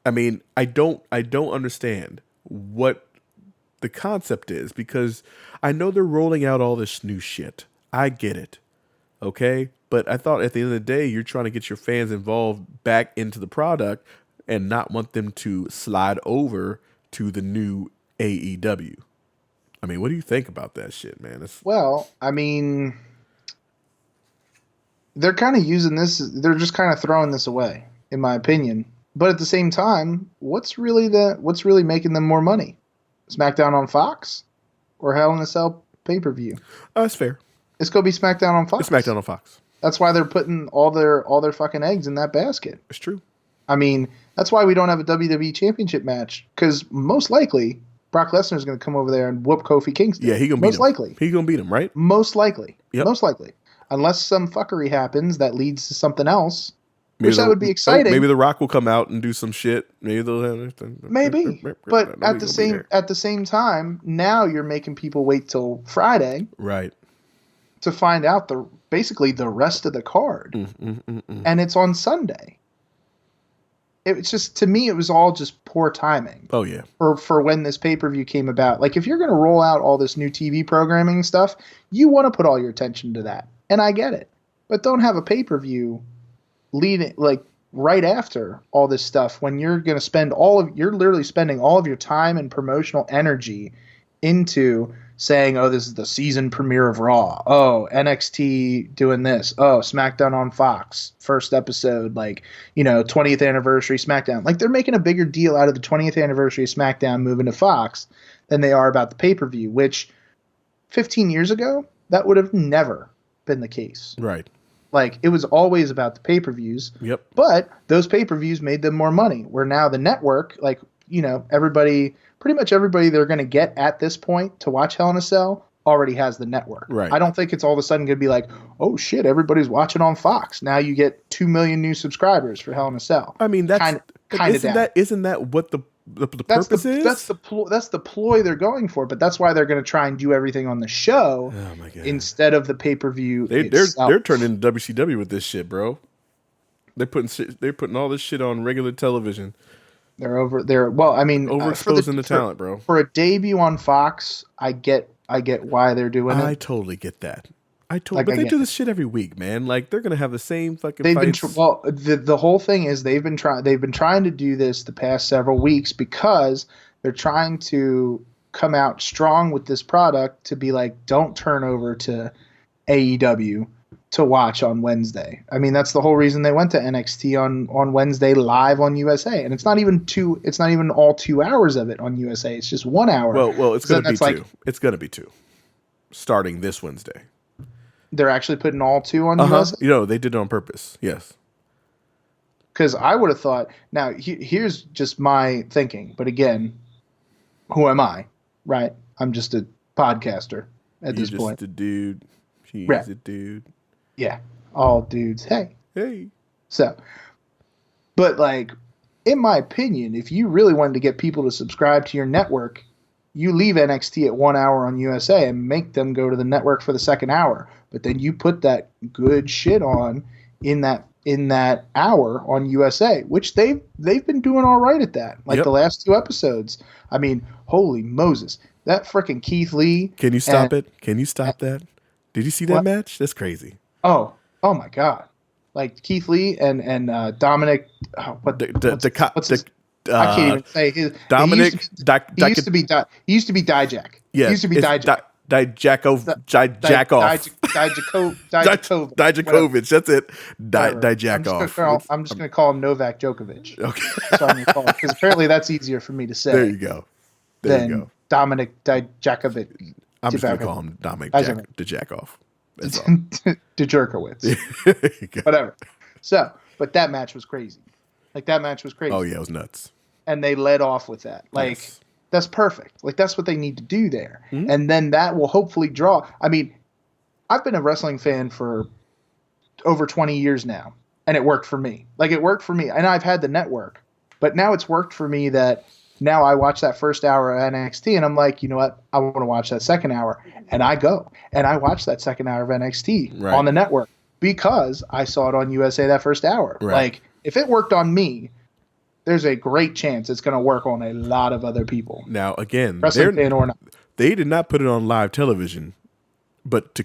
I mean, I don't understand what the concept is because I know they're rolling out all this new shit. I get it. Okay? But I thought at the end of the day, you're trying to get your fans involved back into the product and not want them to slide over to the new AEW. I mean, what do you think about that shit, man? Well, I mean, they're kind of using this. They're just kind of throwing this away, in my opinion. But at the same time, what's really making them more money? SmackDown on Fox or Hell in a Cell pay-per-view? That's fair. It's going to be SmackDown on Fox. It's SmackDown on Fox. That's why they're putting all their fucking eggs in that basket. It's true. I mean, that's why we don't have a WWE Championship match because most likely Brock Lesnar is going to come over there and whoop Kofi Kingston. Yeah, he's going to beat him. Most likely. He's going to beat him, right? Most likely. Yep. Most likely. Unless some fuckery happens that leads to something else, which that would be exciting. Maybe The Rock will come out and do some shit. Maybe they'll have Maybe. But at the same time, now you're making people wait till Friday. Right. To find out basically the rest of the card. And it's on Sunday. It's just, to me, it was all just poor timing. Oh, yeah. For when this pay-per-view came about. Like, if you're going to roll out all this new TV programming and stuff, you want to put all your attention to that. And I get it. But don't have a pay-per-view leading, like, right after all this stuff when you're going to spend you're literally spending all of your time and promotional energy into saying, oh, this is the season premiere of Raw. Oh, NXT doing this. Oh, SmackDown on Fox. First episode, 20th anniversary SmackDown. Like, they're making a bigger deal out of the 20th anniversary of SmackDown moving to Fox than they are about the pay-per-view, which 15 years ago, that would have never been the case. Right. Like, it was always about the pay-per-views. Yep. But those pay-per-views made them more money. Where now the network, pretty much everybody they're going to get at this point to watch Hell in a Cell already has the network. Right. I don't think it's all of a sudden going to be like, oh shit, everybody's watching on Fox. Now you get 2 million new subscribers for Hell in a Cell. I mean, that's isn't that what the purpose is? That's the ploy they're going for, but that's why they're going to try and do everything on the show instead of the pay-per-view. They're turning WCW with this shit, bro. They're putting all this shit on regular television. Overexposing the talent, bro. For a debut on Fox, I get why they're doing it. I totally get that. But they do this shit every week, man. Like, they're gonna have the same fucking fights. The whole thing is they've been trying to do this the past several weeks because they're trying to come out strong with this product to be like, don't turn over to AEW to watch on Wednesday. I mean, that's the whole reason they went to NXT on Wednesday live on USA. And it's not even all 2 hours of it on USA. It's just 1 hour. Well, it's going to be 2. It's going to be 2 starting this Wednesday. They're actually putting all 2 on USA? They did it on purpose. Yes. Because I would have thought, now here's just my thinking, but again, who am I? Right. I'm just a podcaster at this point. You're just a dude. He's a dude. Yeah. All dudes. Hey. Hey. So, but like, in my opinion, if you really wanted to get people to subscribe to your network, you leave NXT at 1 hour on USA and make them go to the network for the second hour. But then you put that good shit on in that hour on USA, which they've been doing all right at that. Like the last 2 episodes. I mean, holy Moses. That freaking Keith Lee. Can you stop it? Can you stop that? Did you see that match? That's crazy. Oh my God. Like Keith Lee and Dominic. I can't even say his. Dominic. He used to be Dijak. Yeah. He used to be Dijak. Dijakovic. That's it. Dijakoff. I'm just gonna call him Novak Djokovic. Okay. So I'm gonna call him, because apparently that's easier for me to say. There you go. Than Dominic Dijakovic. I'm just gonna call him Dominic Dijakoff. Djerkowitz. Whatever. So, but that match was crazy. Like, that match was crazy. Oh yeah, it was nuts. And they led off with that. Like, that's perfect. Like, that's what they need to do there. Mm-hmm. And then that will hopefully draw. I mean, I've been a wrestling fan for over 20 years now, and it worked for me. Like, it worked for me. And I've had the network. But now it's worked for me that now I watch that first hour of NXT, and I'm like, you know what? I want to watch that second hour. And I go. And I watch that second hour of NXT on the network because I saw it on USA that first hour. Right. Like, if it worked on me, there's a great chance it's going to work on a lot of other people. Now, again, wrestling fan or not. They did not put it on live television, but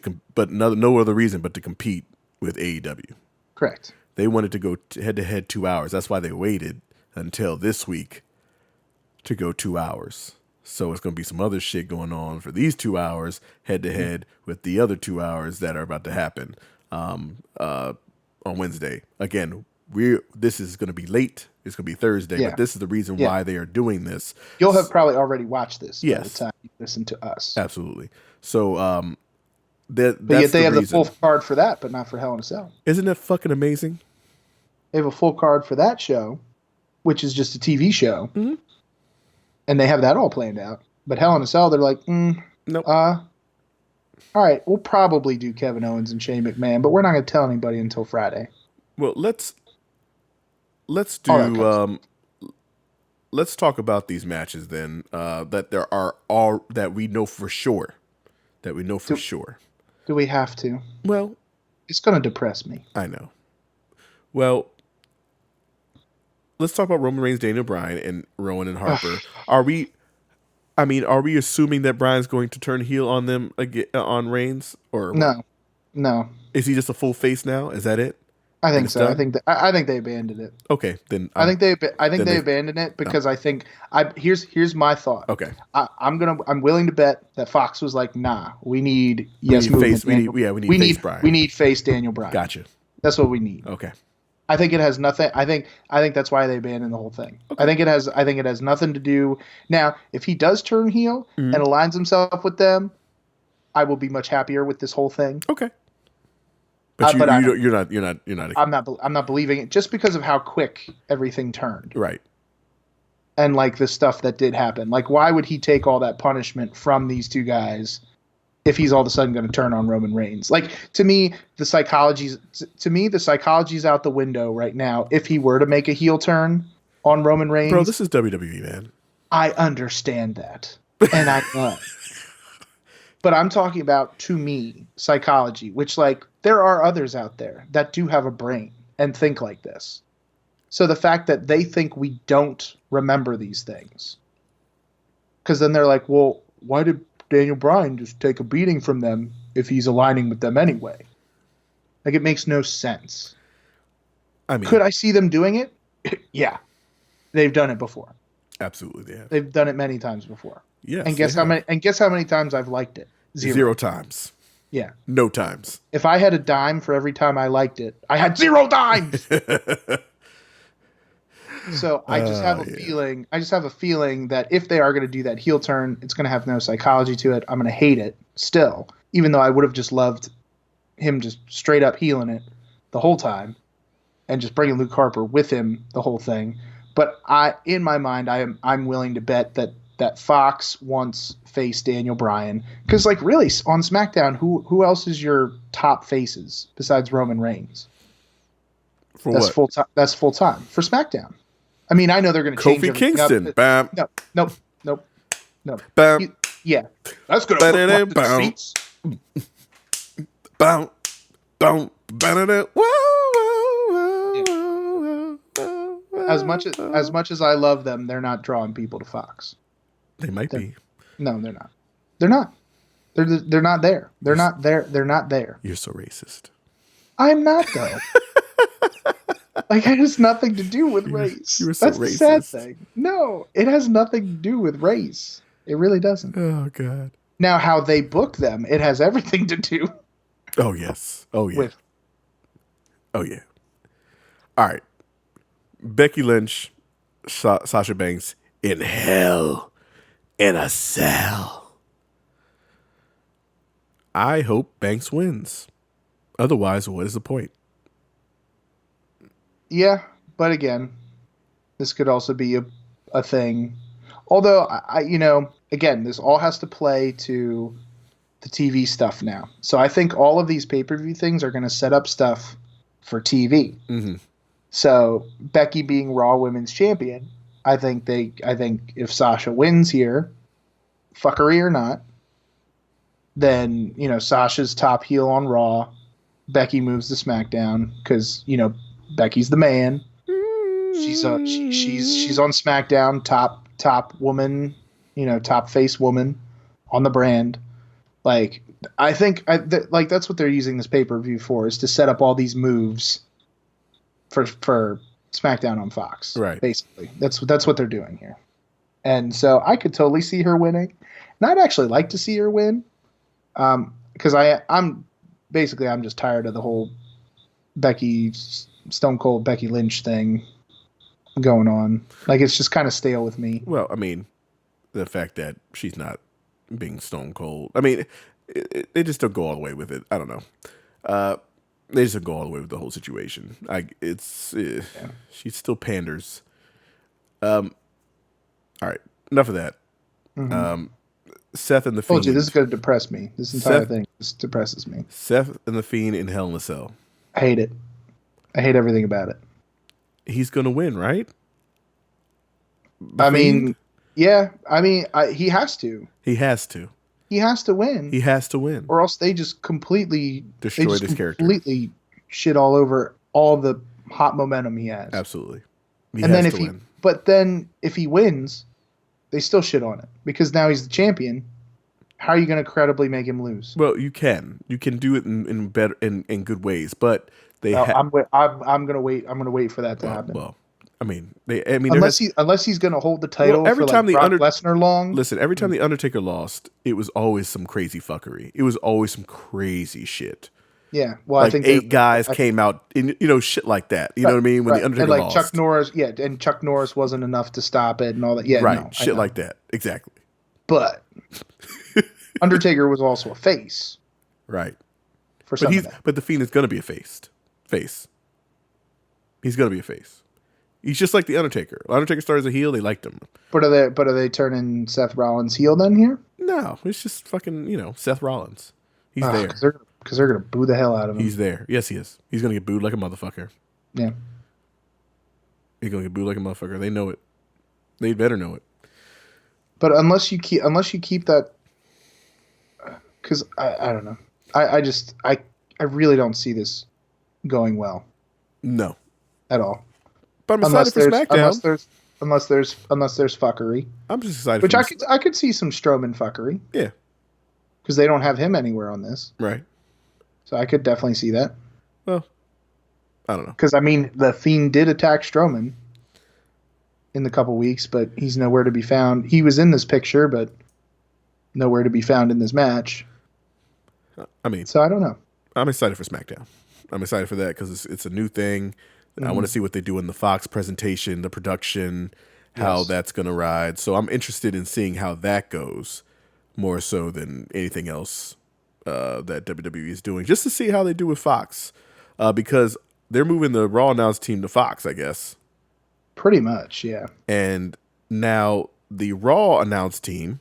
no other reason but to compete with AEW. Correct. They wanted to go head-to-head 2 hours. That's why they waited until this week to go 2 hours. So it's going to be some other shit going on for these 2 hours head-to-head with the other 2 hours that are about to happen on Wednesday. Again, this is going to be late. It's going to be Thursday, but this is the reason why they are doing this. You'll have probably already watched this by the time you listen to us. Absolutely. So but yet they have the full card for that, but not for Hell in a Cell. Isn't that fucking amazing? They have a full card for that show, which is just a TV show, and they have that all planned out. But Hell in a Cell, they're like, nope. All right, we'll probably do Kevin Owens and Shane McMahon, but we're not going to tell anybody until Friday. Well, let's do let's talk about these matches then that there are all that we know for sure. Do we have to? Well, it's going to depress me. I know. Well, let's talk about Roman Reigns, Daniel Bryan, and Rowan and Harper. Are we assuming that Bryan's going to turn heel on them again, on Reigns, or no? Is he just a full face now? Is that it? I think so. I think they abandoned it. Okay, then I think they abandoned it because I think here's my thought. Okay, I'm willing to bet that Fox was like, nah, we need face. We need face Bryan. We need face Daniel Bryan. Gotcha. That's what we need. Okay. I think it has nothing. I think that's why they abandoned the whole thing. Okay. I think it has nothing to do. Now, if he does turn heel and aligns himself with them, I will be much happier with this whole thing. Okay. But you're not. I'm not believing it just because of how quick everything turned. Right. And like the stuff that did happen. Like, why would he take all that punishment from these two guys if he's all of a sudden going to turn on Roman Reigns? Like, to me, the psychology's out the window right now. If he were to make a heel turn on Roman Reigns, bro, this is WWE, man. I understand that, and I know. But I'm talking about, to me, psychology, which, like, there are others out there that do have a brain and think like this. So the fact that they think we don't remember these things, because then they're like, well, why did Daniel Bryan just take a beating from them if he's aligning with them anyway? Like, it makes no sense. I mean, could I see them doing it? Yeah. They've done it before. Absolutely, they have. They've done it many times before. Yes. And guess how many times I've liked it? Zero times. Yeah. No times. If I had a dime for every time I liked it, I had 0 dimes. So I just have a feeling. I just have a feeling that if they are going to do that heel turn, it's going to have no psychology to it. I'm going to hate it still, even though I would have just loved him just straight up healing it the whole time, and just bringing Luke Harper with him the whole thing. But in my mind, I'm willing to bet that that Fox wants face Daniel Bryan. Because, like, really, on SmackDown, who else is your top faces besides Roman Reigns? That's full time. That's full time for SmackDown. I mean, I know they're going to change Kofi Kingston. up. Bam. Nope. Bam. Yeah, that's going to put the seats. Bam. Bam. Bam. As much as I love them, they're not drawing people to Fox. They might be. No, they're not. They're not. They're not there. They're not there. They're not there. You're so racist. I'm not though. Like, it has nothing to do with race. You were so That's racist. The sad thing. No, it has nothing to do with race. It really doesn't. Oh God. Now, how they book them, it has everything to do. Oh yes. Oh yeah. Oh yeah. All right. Becky Lynch, Sasha Banks in hell, in a cell. I hope Banks wins. Otherwise, what is the point? Yeah, but again, this could also be a thing. Although, again, this all has to play to the TV stuff now. So I think all of these pay-per-view things are going to set up stuff for TV. Mm-hmm. So Becky being Raw Women's Champion, I think if Sasha wins here, fuckery or not, then Sasha's top heel on Raw, Becky moves to SmackDown because Becky's the man. She's on SmackDown, top woman, top face woman on the brand. Like, I think that's what they're using this pay-per-view for, is to set up all these moves for SmackDown on Fox. Right. Basically. That's what they're doing here. And so I could totally see her winning. And I'd actually like to see her win. Because I'm just tired of the whole Stone Cold Becky Lynch thing going on. Like, it's just kind of stale with me. Well, I mean, the fact that she's not being Stone Cold. I mean, they just don't go all the way with it. I don't know. They just don't go all the way with the whole situation. She still panders. All right, enough of that. Mm-hmm. Seth and the Fiend. Fiend. Told you this is going to depress me. This entire thing just depresses me. Seth and the Fiend in Hell in a Cell. I hate it. I hate everything about it. He's going to win, right? I mean, yeah. I mean, he has to. He has to. He has to win. He has to win. Or else they just completely destroy this character. Completely shit all over all the hot momentum he has. Absolutely. But then if he wins, they still shit on it because now he's the champion. How are you going to credibly make him lose? Well, you can do it in better in good ways, but they. I'm going to wait. I'm going to wait for that to happen. Well, I mean, unless he's going to hold the title every for time Brock Lesnar long. Listen, every time the Undertaker lost, it was always some crazy fuckery. It was always some crazy shit. Yeah, well, like I think 8 guys came out, in, shit like that. You know what I mean? When the Undertaker lost, Chuck Norris, and Chuck Norris wasn't enough to stop it and all that. Yeah, right, shit like that, exactly. But Undertaker was also a face, right? But the Fiend is going to be a face. He's going to be a face. He's just like the Undertaker. Undertaker started as a heel; they liked him. But are they turning Seth Rollins heel then here? No, it's just fucking Seth Rollins. He's there because they're gonna boo the hell out of him. He's there. Yes, he is. He's gonna get booed like a motherfucker. Yeah, he's gonna get booed like a motherfucker. They know it. They better know it. But unless you keep that, because I don't know. I really don't see this going well. No, at all. But I'm excited for SmackDown. Unless there's fuckery. I'm just excited. Which I could see some Strowman fuckery. Yeah. Because they don't have him anywhere on this. Right. So I could definitely see that. Well, I don't know. Because, I mean, the Fiend did attack Strowman in the couple weeks, but he's nowhere to be found. He was in this picture, but nowhere to be found in this match. I mean. So I don't know. I'm excited for SmackDown. I'm excited for that because it's a new thing. Mm-hmm. I want to see what they do in the Fox presentation, the production, how that's going to ride. So I'm interested in seeing how that goes more so than anything else that WWE is doing, just to see how they do with Fox because they're moving the Raw Announce team to Fox, I guess. Pretty much, yeah. And now the Raw announced team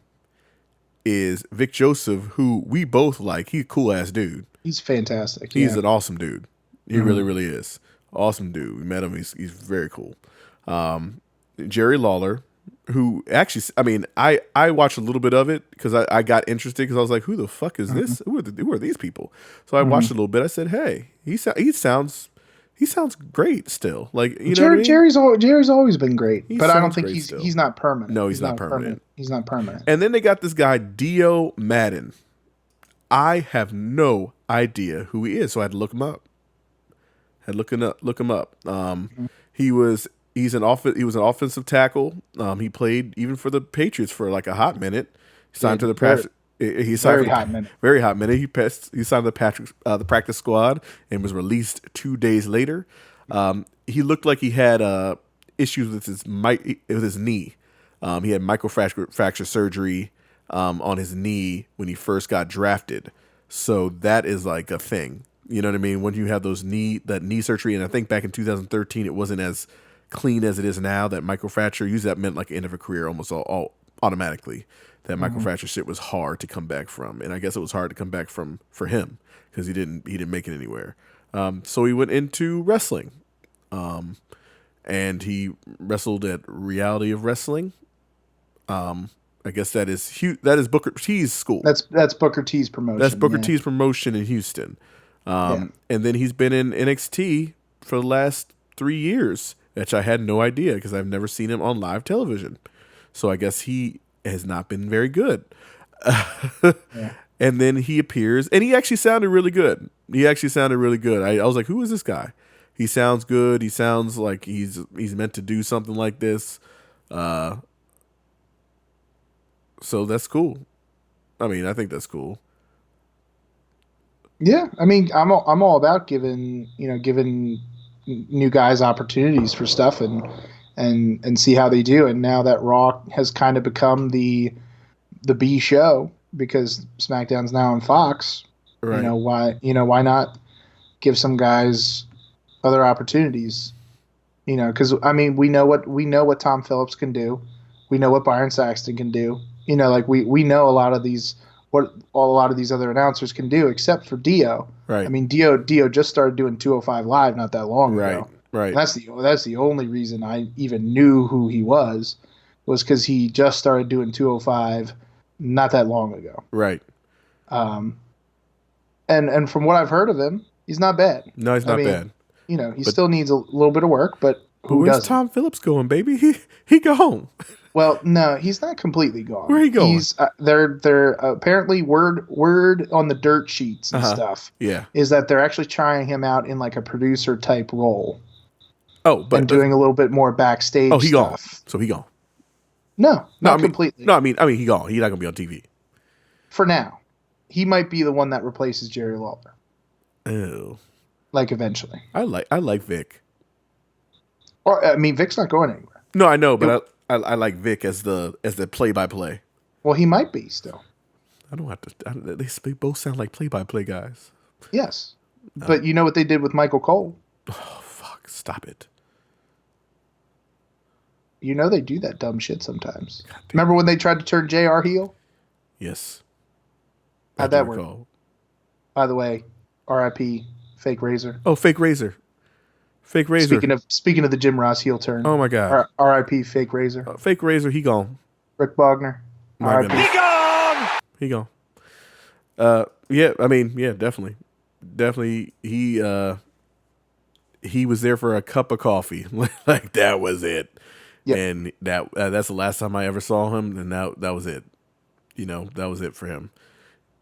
is Vic Joseph, who we both like. He's a cool ass dude. He's fantastic. He's an awesome dude. He really, really is. Awesome dude. We met him. He's very cool. Jerry Lawler, who actually, I mean, I watched a little bit of it because I got interested because I was like, who the fuck is this? Who are these people? So I watched a little bit. I said, hey, he sounds great still. Like, you know what I mean? Jerry's always been great, but I don't think he's not permanent. No, he's not permanent. He's not permanent. And then they got this guy Dio Madden. I have no idea who he is, so I had to look him up. Look him up. He was an offensive tackle. He played even for the Patriots for like a hot minute. He signed to the practice. Very hot minute. He signed the practice squad and was released 2 days later. He looked like he had issues with his knee. He had microfracture surgery on his knee when he first got drafted. So that is like a thing. You know what I mean? When you have that knee surgery, and I think back in 2013 it wasn't as clean as it is now. That microfracture, usually that meant like the end of a career almost all automatically. That microfracture shit was hard to come back from, and I guess it was hard to come back from for him because he didn't make it anywhere. So he went into wrestling, and he wrestled at Reality of Wrestling. I guess that is Booker T's school. That's Booker T's promotion. That's Booker T's promotion in Houston. And then he's been in NXT for the last 3 years, which I had no idea because I've never seen him on live television. So I guess he has not been very good. And then he appears, and he actually sounded really good. I was like, who is this guy? He sounds good. He sounds like he's meant to do something like this. So that's cool. I mean, I think that's cool. Yeah, I mean, I'm all about giving new guys opportunities for stuff and see how they do. And now that Raw has kind of become the B show because SmackDown's now on Fox, right. Why not give some guys other opportunities? Because I mean, we know what Tom Phillips can do, we know what Byron Saxton can do. Like we know a lot of these other announcers can do, except for Dio. Right. I mean, Dio just started doing 205 Live not that long ago. Right. That's the only reason I even knew who he was because he just started doing 205 not that long ago. Right. And from what I've heard of him, he's not bad. No, he's not bad. He still needs a little bit of work, but where's Tom Phillips going, baby? He gone. Well, no, he's not completely gone. Where he going? He's they're apparently word on the dirt sheets and stuff. Yeah, is that they're actually trying him out in like a producer type role. Oh, but doing a little bit more backstage. Oh, he stuff. gone. So he gone. No, not completely. No, I mean he gone. He's not gonna be on TV for now. He might be the one that replaces Jerry Lawler. Oh, like eventually. I like Vic. Or I mean, Vic's not going anywhere. No, I know, but I like Vic as the play-by-play. Well, he might be still. I don't have to. They both sound like play-by-play guys. Yes, but you know what they did with Michael Cole? Oh fuck! Stop it. They do that dumb shit sometimes. Remember when they tried to turn JR heel? Yes. How'd that work? By the way, R.I.P. Fake Razor. Oh, Fake Razor. Fake Razor. Speaking of the Jim Ross heel turn. Oh my God. R.I.P. Fake Razor. Fake Razor. He gone. Rick Bogner. R.I.P. He gone. Yeah. I mean, yeah, definitely. He was there for a cup of coffee. Like that was it. Yep. And that's the last time I ever saw him, and that was it. That was it for him.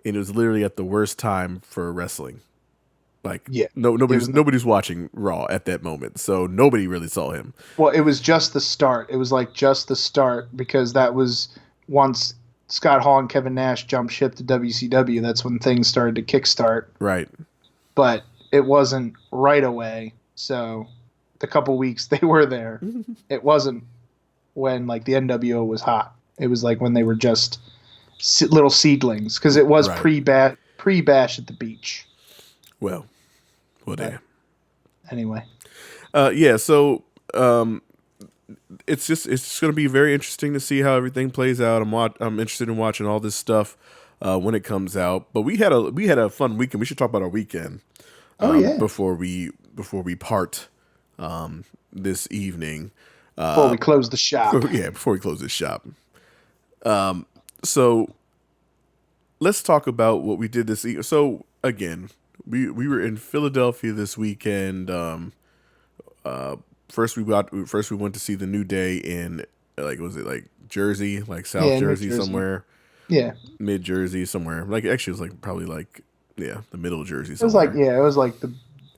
And it was literally at the worst time for wrestling. Like, yeah, nobody's watching Raw at that moment, so nobody really saw him. Well, it was just the start. It was like just the start because that was once Scott Hall and Kevin Nash jumped ship to WCW. That's when things started to kickstart. Right. But it wasn't right away. So the couple weeks they were there, it wasn't when like the NWO was hot. It was like when they were just little seedlings because it was pre-bash at the beach. Well, damn. Anyway. Yeah, so it's going to be very interesting to see how everything plays out. I'm interested in watching all this stuff when it comes out. But we had a fun weekend. We should talk about our weekend before we part this evening. Before we close the shop. Before we close this shop. So let's talk about what we did this evening. So again, we were in Philadelphia this weekend. First we went to see the New Day in Jersey, like South Jersey somewhere. Yeah. Mid Jersey somewhere. Like actually it was the middle of Jersey somewhere. It was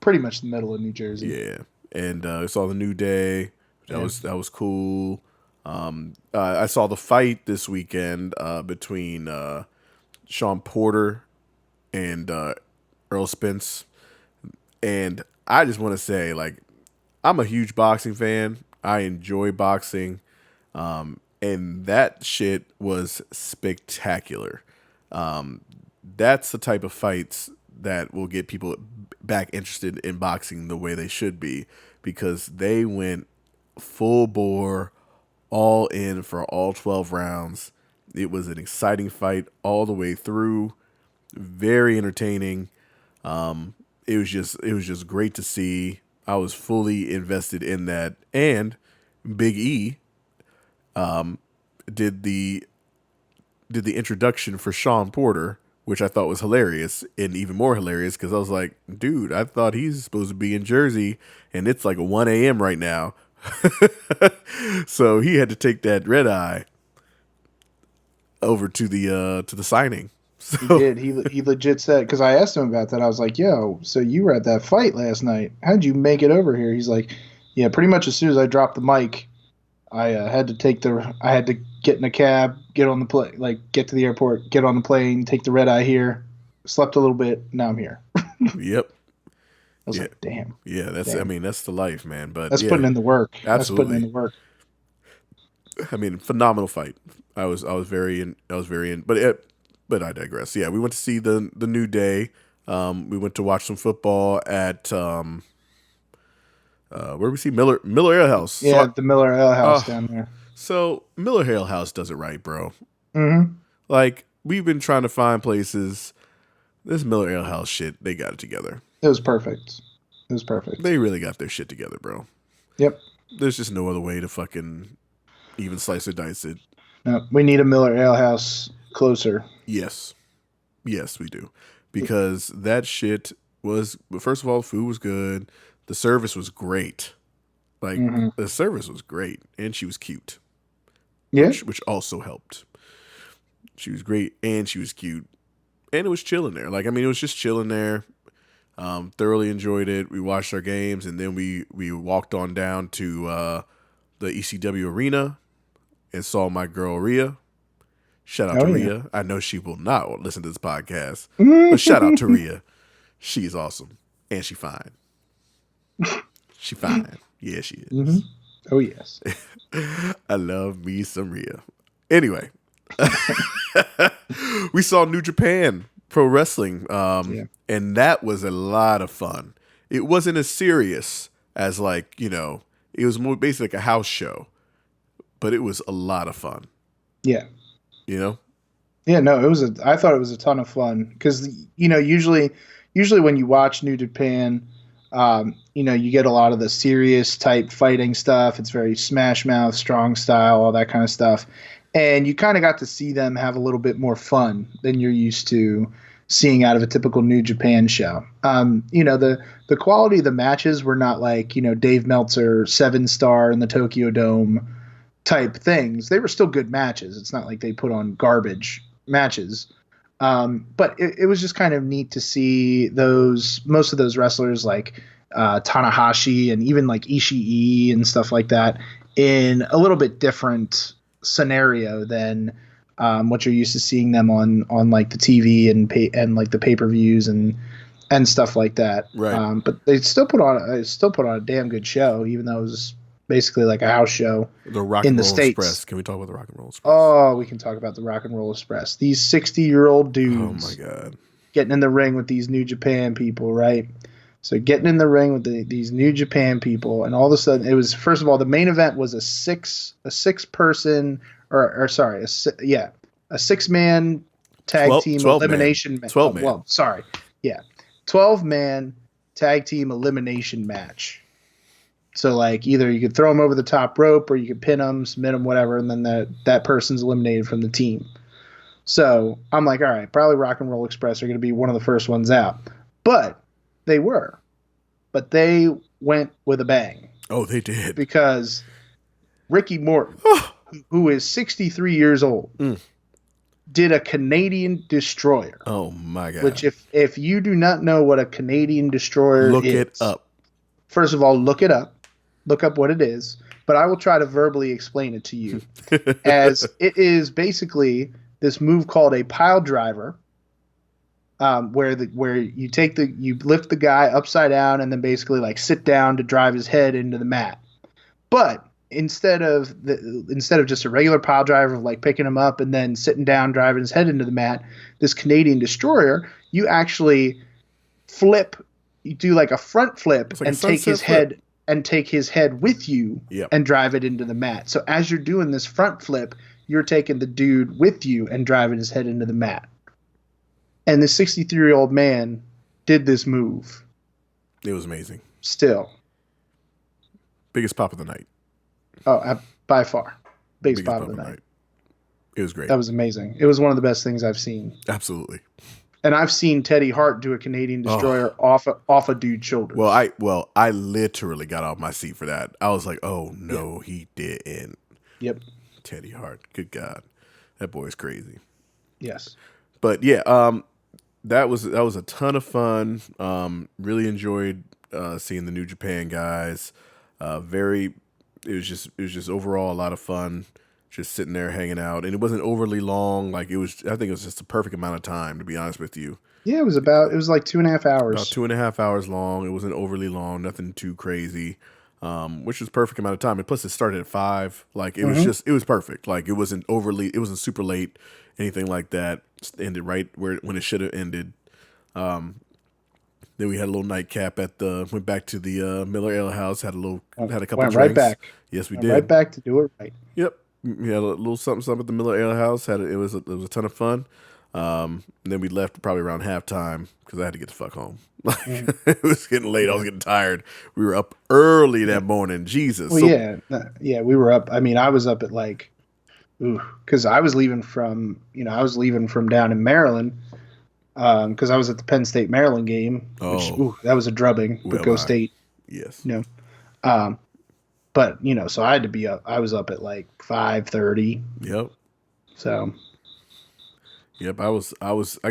pretty much the middle of New Jersey. Yeah. And I saw the New Day. That was cool. I saw the fight this weekend between Sean Porter and Earl Spence. And I just want to say, I'm a huge boxing fan. I enjoy boxing. And that shit was spectacular. That's the type of fights that will get people back interested in boxing the way they should be, because they went full bore, all in for all 12 rounds. It was an exciting fight all the way through. Very entertaining. It was just great to see. I was fully invested in that. And Big E did the introduction for Sean Porter, which I thought was hilarious, and even more hilarious because I was like, dude, I thought he's supposed to be in Jersey and it's like 1 a.m. right now. So he had to take that red eye over to the signing. So, he did. He legit said, because I asked him about that. I was like, yo, so you were at that fight last night. How'd you make it over here? He's like, yeah, pretty much as soon as I dropped the mic, I had to get in a cab, get on the plane, get to the airport, get on the plane, take the red eye here, slept a little bit, now I'm here. Yep. I was like, damn. Yeah, that's the life, man. But that's putting in the work. Absolutely. That's putting in the work. I mean, phenomenal fight. I was very in, but I digress. Yeah, we went to see the New Day. We went to watch some football at where we see Miller Ale House. Yeah, the Miller Ale House down there. So Miller Ale House does it right, bro. Mm-hmm. We've been trying to find places. This Miller Ale House shit, they got it together. It was perfect. They really got their shit together, bro. Yep. There's just no other way to fucking even slice or dice it. No, we need a Miller Ale House closer. Yes, we do. Because that shit was, first of all, the food was good. The service was great. The service was great. And she was cute. Yeah. Which also helped. She was great and she was cute. And it was chilling there. It was just chilling there. Thoroughly enjoyed it. We watched our games, and then we walked on down to the ECW arena and saw my girl Rhea. Shout out to Rhea. I know she will not listen to this podcast, but shout out to Rhea. She's awesome, and she fine. She fine. Yeah, she is. Mm-hmm. Oh yes. I love me some Rhea. Anyway, we saw New Japan Pro Wrestling, and that was a lot of fun. It wasn't as serious as it was more basically like a house show, but it was a lot of fun. Yeah. Yeah, no, I thought it was a ton of fun because, usually when you watch New Japan, you get a lot of the serious type fighting stuff. It's very smash mouth, strong style, all that kind of stuff. And you kind of got to see them have a little bit more fun than you're used to seeing out of a typical New Japan show. The quality of the matches were not like, Dave Meltzer 7-star in the Tokyo Dome type things. They were still good matches. It's not like they put on garbage matches. But it was just kind of neat to see most of those wrestlers like Tanahashi and even like Ishii and stuff like that in a little bit different scenario than what you're used to seeing them on like the TV and like the pay-per-views and stuff like that. Right. But they still put on a damn good show, even though it was basically like a house show. The Rock and Roll Express. Can we talk about the Rock and Roll Express? Oh, we can talk about the Rock and Roll Express. These 60-year-old dudes. Oh my god. Getting in the ring with these New Japan people, right? So getting in the ring with these New Japan people, and all of a sudden it was, first of all, the main event was a six person or sorry, a 6-man tag team 12 elimination match. 12 man. Well, sorry. Yeah. 12-man tag team elimination match. So like either you could throw them over the top rope or you could pin them, submit them, whatever, and then that person's eliminated from the team. So I'm like, all right, probably Rock and Roll Express are going to be one of the first ones out. But they were. But they went with a bang. Oh, they did. Because Ricky Morton, who is 63 years old, did a Canadian Destroyer. Oh, my God. Which if you do not know what a Canadian Destroyer is. Look it up. First of all, look it up. Look up what it is. But I will try to verbally explain it to you. As it is basically this move called a pile driver, where you lift the guy upside down and then basically like sit down to drive his head into the mat. But instead of just a regular pile driver of like picking him up and then sitting down driving his head into the mat, this Canadian Destroyer, you actually flip. You do like a front flip and take his head with you and drive it into the mat. So as you're doing this front flip, you're taking the dude with you and driving his head into the mat. And the 63-year-old man did this move. It was amazing. Still. Biggest pop of the night. Oh, by far. Biggest pop of the night. It was great. That was amazing. It was one of the best things I've seen. Absolutely. And I've seen Teddy Hart do a Canadian Destroyer off a dude's shoulder. Well, I literally got off my seat for that. I was like, oh no, he didn't. Yep. Teddy Hart. Good God. That boy's crazy. Yes. But yeah, that was a ton of fun. Really enjoyed seeing the New Japan guys. It was just overall a lot of fun. Just sitting there hanging out, and it wasn't overly long. Like I think it was just the perfect amount of time, to be honest with you. Yeah, it was like 2.5 hours. About 2.5 hours long. It wasn't overly long, nothing too crazy. Which was perfect amount of time. And plus it started at 5. Like it was perfect. Like it wasn't super late, anything like that. Just ended right when it should have ended. Then we had a little nightcap went back to the Miller Ale House, had a couple of drinks. Right back. Yes, we did. Right back to do it right. Yep. We had a little something at the Miller Ale House. It was a ton of fun. And then we left probably around halftime because I had to get the fuck home. It was getting late. I was getting tired. We were up early that morning. Jesus. Well, we were up. I mean, I was up at like, because I was leaving from down in Maryland, because I was at the Penn State Maryland game. Which, that was a drubbing. But go State. Yes. But so I had to be up. I was up at like 5:30. Yep. So. Yep, I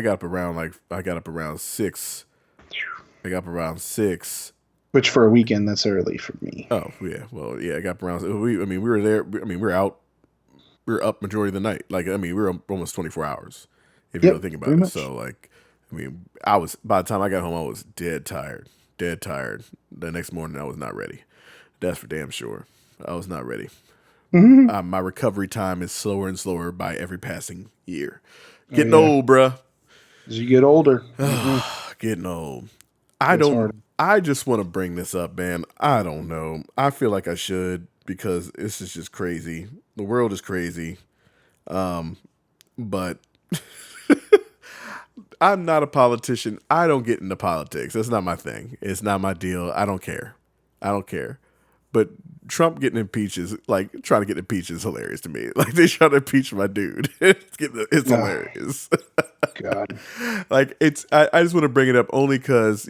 got up around 6. I got up around 6. Which for a weekend, that's early for me. Oh yeah, well yeah, I got up around. We were there. We were out. We were up majority of the night. Like we were almost 24 hours. If you really think about it. Much. So like, by the time I got home, I was dead tired. The next morning, I was not ready. That's for damn sure. I was not ready. Mm-hmm. My recovery time is slower and slower by every passing year. Getting old, bruh. As you get older. Getting old. I just want to bring this up, man. I don't know. I feel like I should because this is just crazy. The world is crazy. But I'm not a politician. I don't get into politics. That's not my thing. It's not my deal. I don't care. But Trump getting impeached is like trying to get impeached is hilarious to me. Like they trying to impeach my dude. It's hilarious. God. Like I just want to bring it up only because,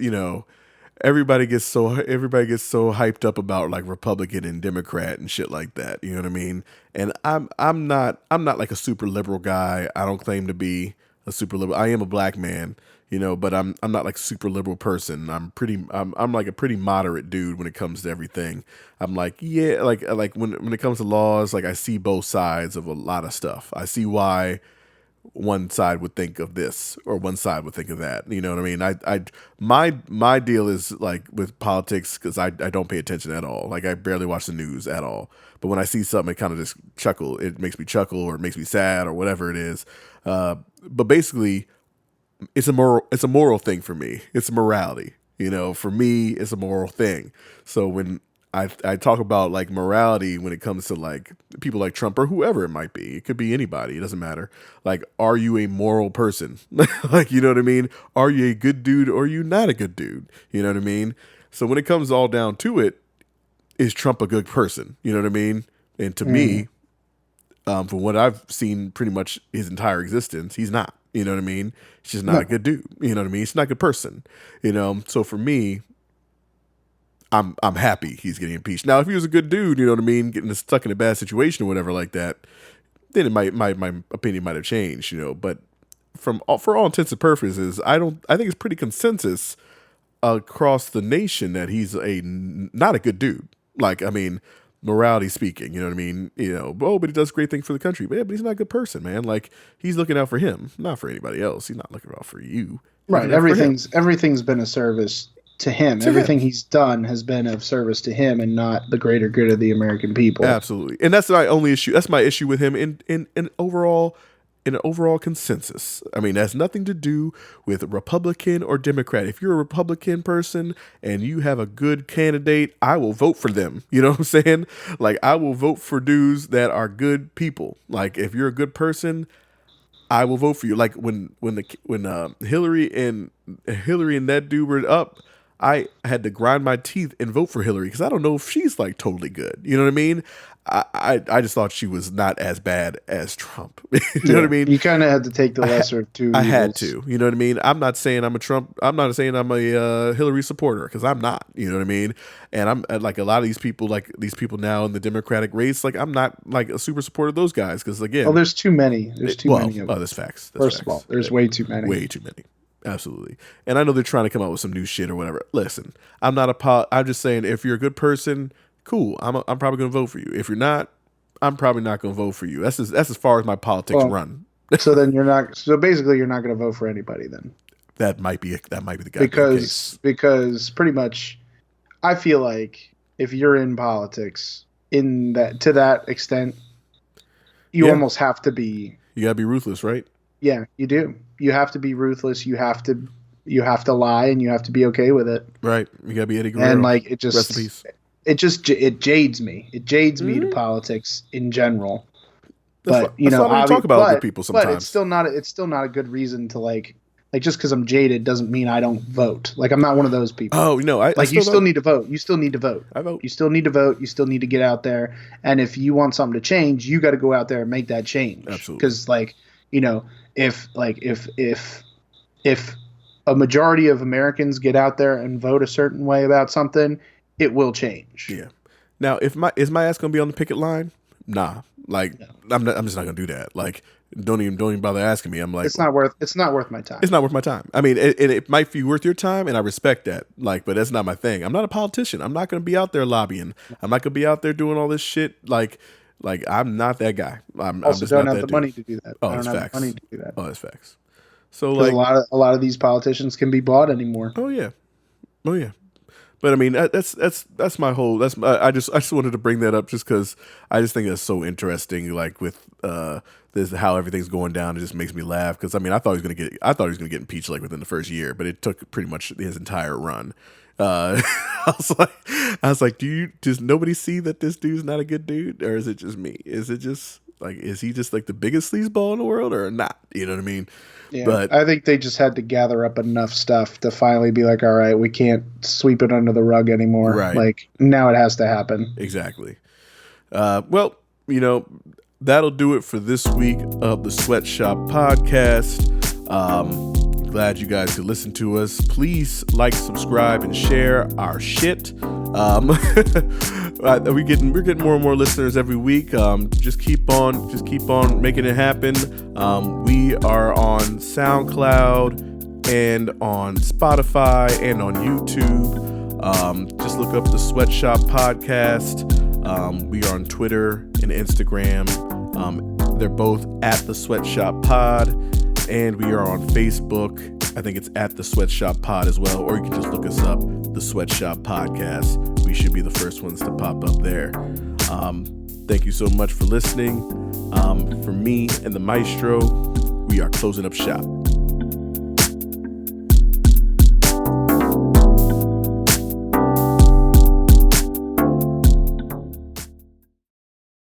everybody gets so hyped up about like Republican and Democrat and shit like that. You know what I mean? And I'm not like a super liberal guy. I don't claim to be a super liberal. I am a black man. But I'm not like a super liberal person. I'm like a pretty moderate dude when it comes to everything. I'm like, yeah, like when it comes to laws, like I see both sides of a lot of stuff. I see why one side would think of this or one side would think of that. You know what I mean? My deal is like with politics because I don't pay attention at all. Like I barely watch the news at all. But when I see something, it kind of just chuckle. It makes me chuckle or it makes me sad or whatever it is. But basically, it's a moral thing for me. It's morality. For me, it's a moral thing. So when I talk about like morality when it comes to like people like Trump or whoever it might be, it could be anybody, it doesn't matter. Like, are you a moral person? Like, you know what I mean? Are you a good dude or are you not a good dude? You know what I mean? So when it comes all down to it, is Trump a good person? You know what I mean? And to me, from what I've seen pretty much his entire existence, he's not. You know what I mean? He's just not a good dude. You know what I mean? He's not a good person. So for me, I'm happy he's getting impeached. Now, if he was a good dude, you know what I mean, getting stuck in a bad situation or whatever like that, then it might my opinion might have changed, But for all intents and purposes, I think it's pretty consensus across the nation that he's not a good dude. Like, I mean, morality speaking, you know what I mean? But he does great things for the country. But he's not a good person, man. Like, he's looking out for him, not for anybody else. He's not looking out for you. Right. Everything's been a service to him. Everything he's done has been of service to him and not the greater good of the American people. Absolutely. And that's my only issue. That's my issue with him in an overall consensus. I mean, that's nothing to do with Republican or Democrat. If you're a Republican person and you have a good candidate, I will vote for them. You know what I'm saying? Like, I will vote for dudes that are good people. Like, if you're a good person, I will vote for you. Like when Hillary and that dude were up, I had to grind my teeth and vote for Hillary because I don't know if she's like totally good. You know what I mean? I just thought she was not as bad as Trump. You know what I mean? You kind of had to take the lesser of two evils. I had to. You know what I mean? I'm not saying I'm a Trump. I'm not saying I'm a Hillary supporter because I'm not. You know what I mean? And I'm like a lot of these people, like these people now in the Democratic race. Like, I'm not like a super supporter of those guys because again, there's too many. There's too many of them. There's facts. First of all, there's way too many. Way too many. Absolutely. And I know they're trying to come out with some new shit or whatever. Listen, I'm just saying, if you're a good person, cool. I'm probably going to vote for you. If you're not, I'm probably not going to vote for you. That's as far as my politics run. So then basically you're not going to vote for anybody then. That might be the guy. Because pretty much I feel like if you're in politics to that extent, you almost have to be. You got to be ruthless, right? Yeah, you do. You have to be ruthless. You have to lie, and you have to be okay with it. Right. You gotta be Eddie Guerrero. And like it jades me. It jades me to politics in general. But that's why we talk about with people sometimes. But it's still not a good reason to like just because I'm jaded doesn't mean I don't vote. Like, I'm not one of those people. Oh no, you still need to vote. You still need to vote. I vote. You still need to vote. You still need to get out there. And if you want something to change, you got to go out there and make that change. Absolutely. Because if a majority of Americans get out there and vote a certain way about something, it will change. Yeah. Now, is my ass gonna be on the picket line? Nah. Like, no. I'm just not gonna do that. Like, don't even bother asking me. I'm like, it's not worth my time. It's not worth my time. I mean, it might be worth your time, and I respect that. Like, but that's not my thing. I'm not a politician. I'm not gonna be out there lobbying. I'm not gonna be out there doing all this shit. Like I'm not that guy. I'm also just don't not have that the money to do that. Oh, that's facts. Money to do that. Oh, that's facts. So like a lot of these politicians can be bought anymore. Oh yeah. But I mean, that's my whole. I just wanted to bring that up just because I just think that's so interesting. Like with this, how everything's going down, it just makes me laugh. Because I mean, I thought he was gonna get impeached like within the first year, but it took pretty much his entire run. I was like, does nobody see that this dude's not a good dude, or is it just me? Is he just like the biggest sleazeball in the world, or not? You know what I mean? Yeah, but I think they just had to gather up enough stuff to finally be like, all right, we can't sweep it under the rug anymore. Right. Like, now it has to happen. Exactly. Well, that'll do it for this week of the Sweatshop Podcast. Glad you guys could listen to us. Please like, subscribe, and share our shit. We're getting more and more listeners every week. Just keep on making it happen. We are on SoundCloud and on Spotify and on YouTube. Just look up the Sweatshop Podcast. We are on Twitter and Instagram. They're both at the Sweatshop Pod, and we are on Facebook. I think it's at the Sweatshop Pod as well, or you can just look us up, the Sweatshop Podcast. We should be the first ones to pop up there. Thank you so much for listening. For me and the Maestro, we are closing up shop.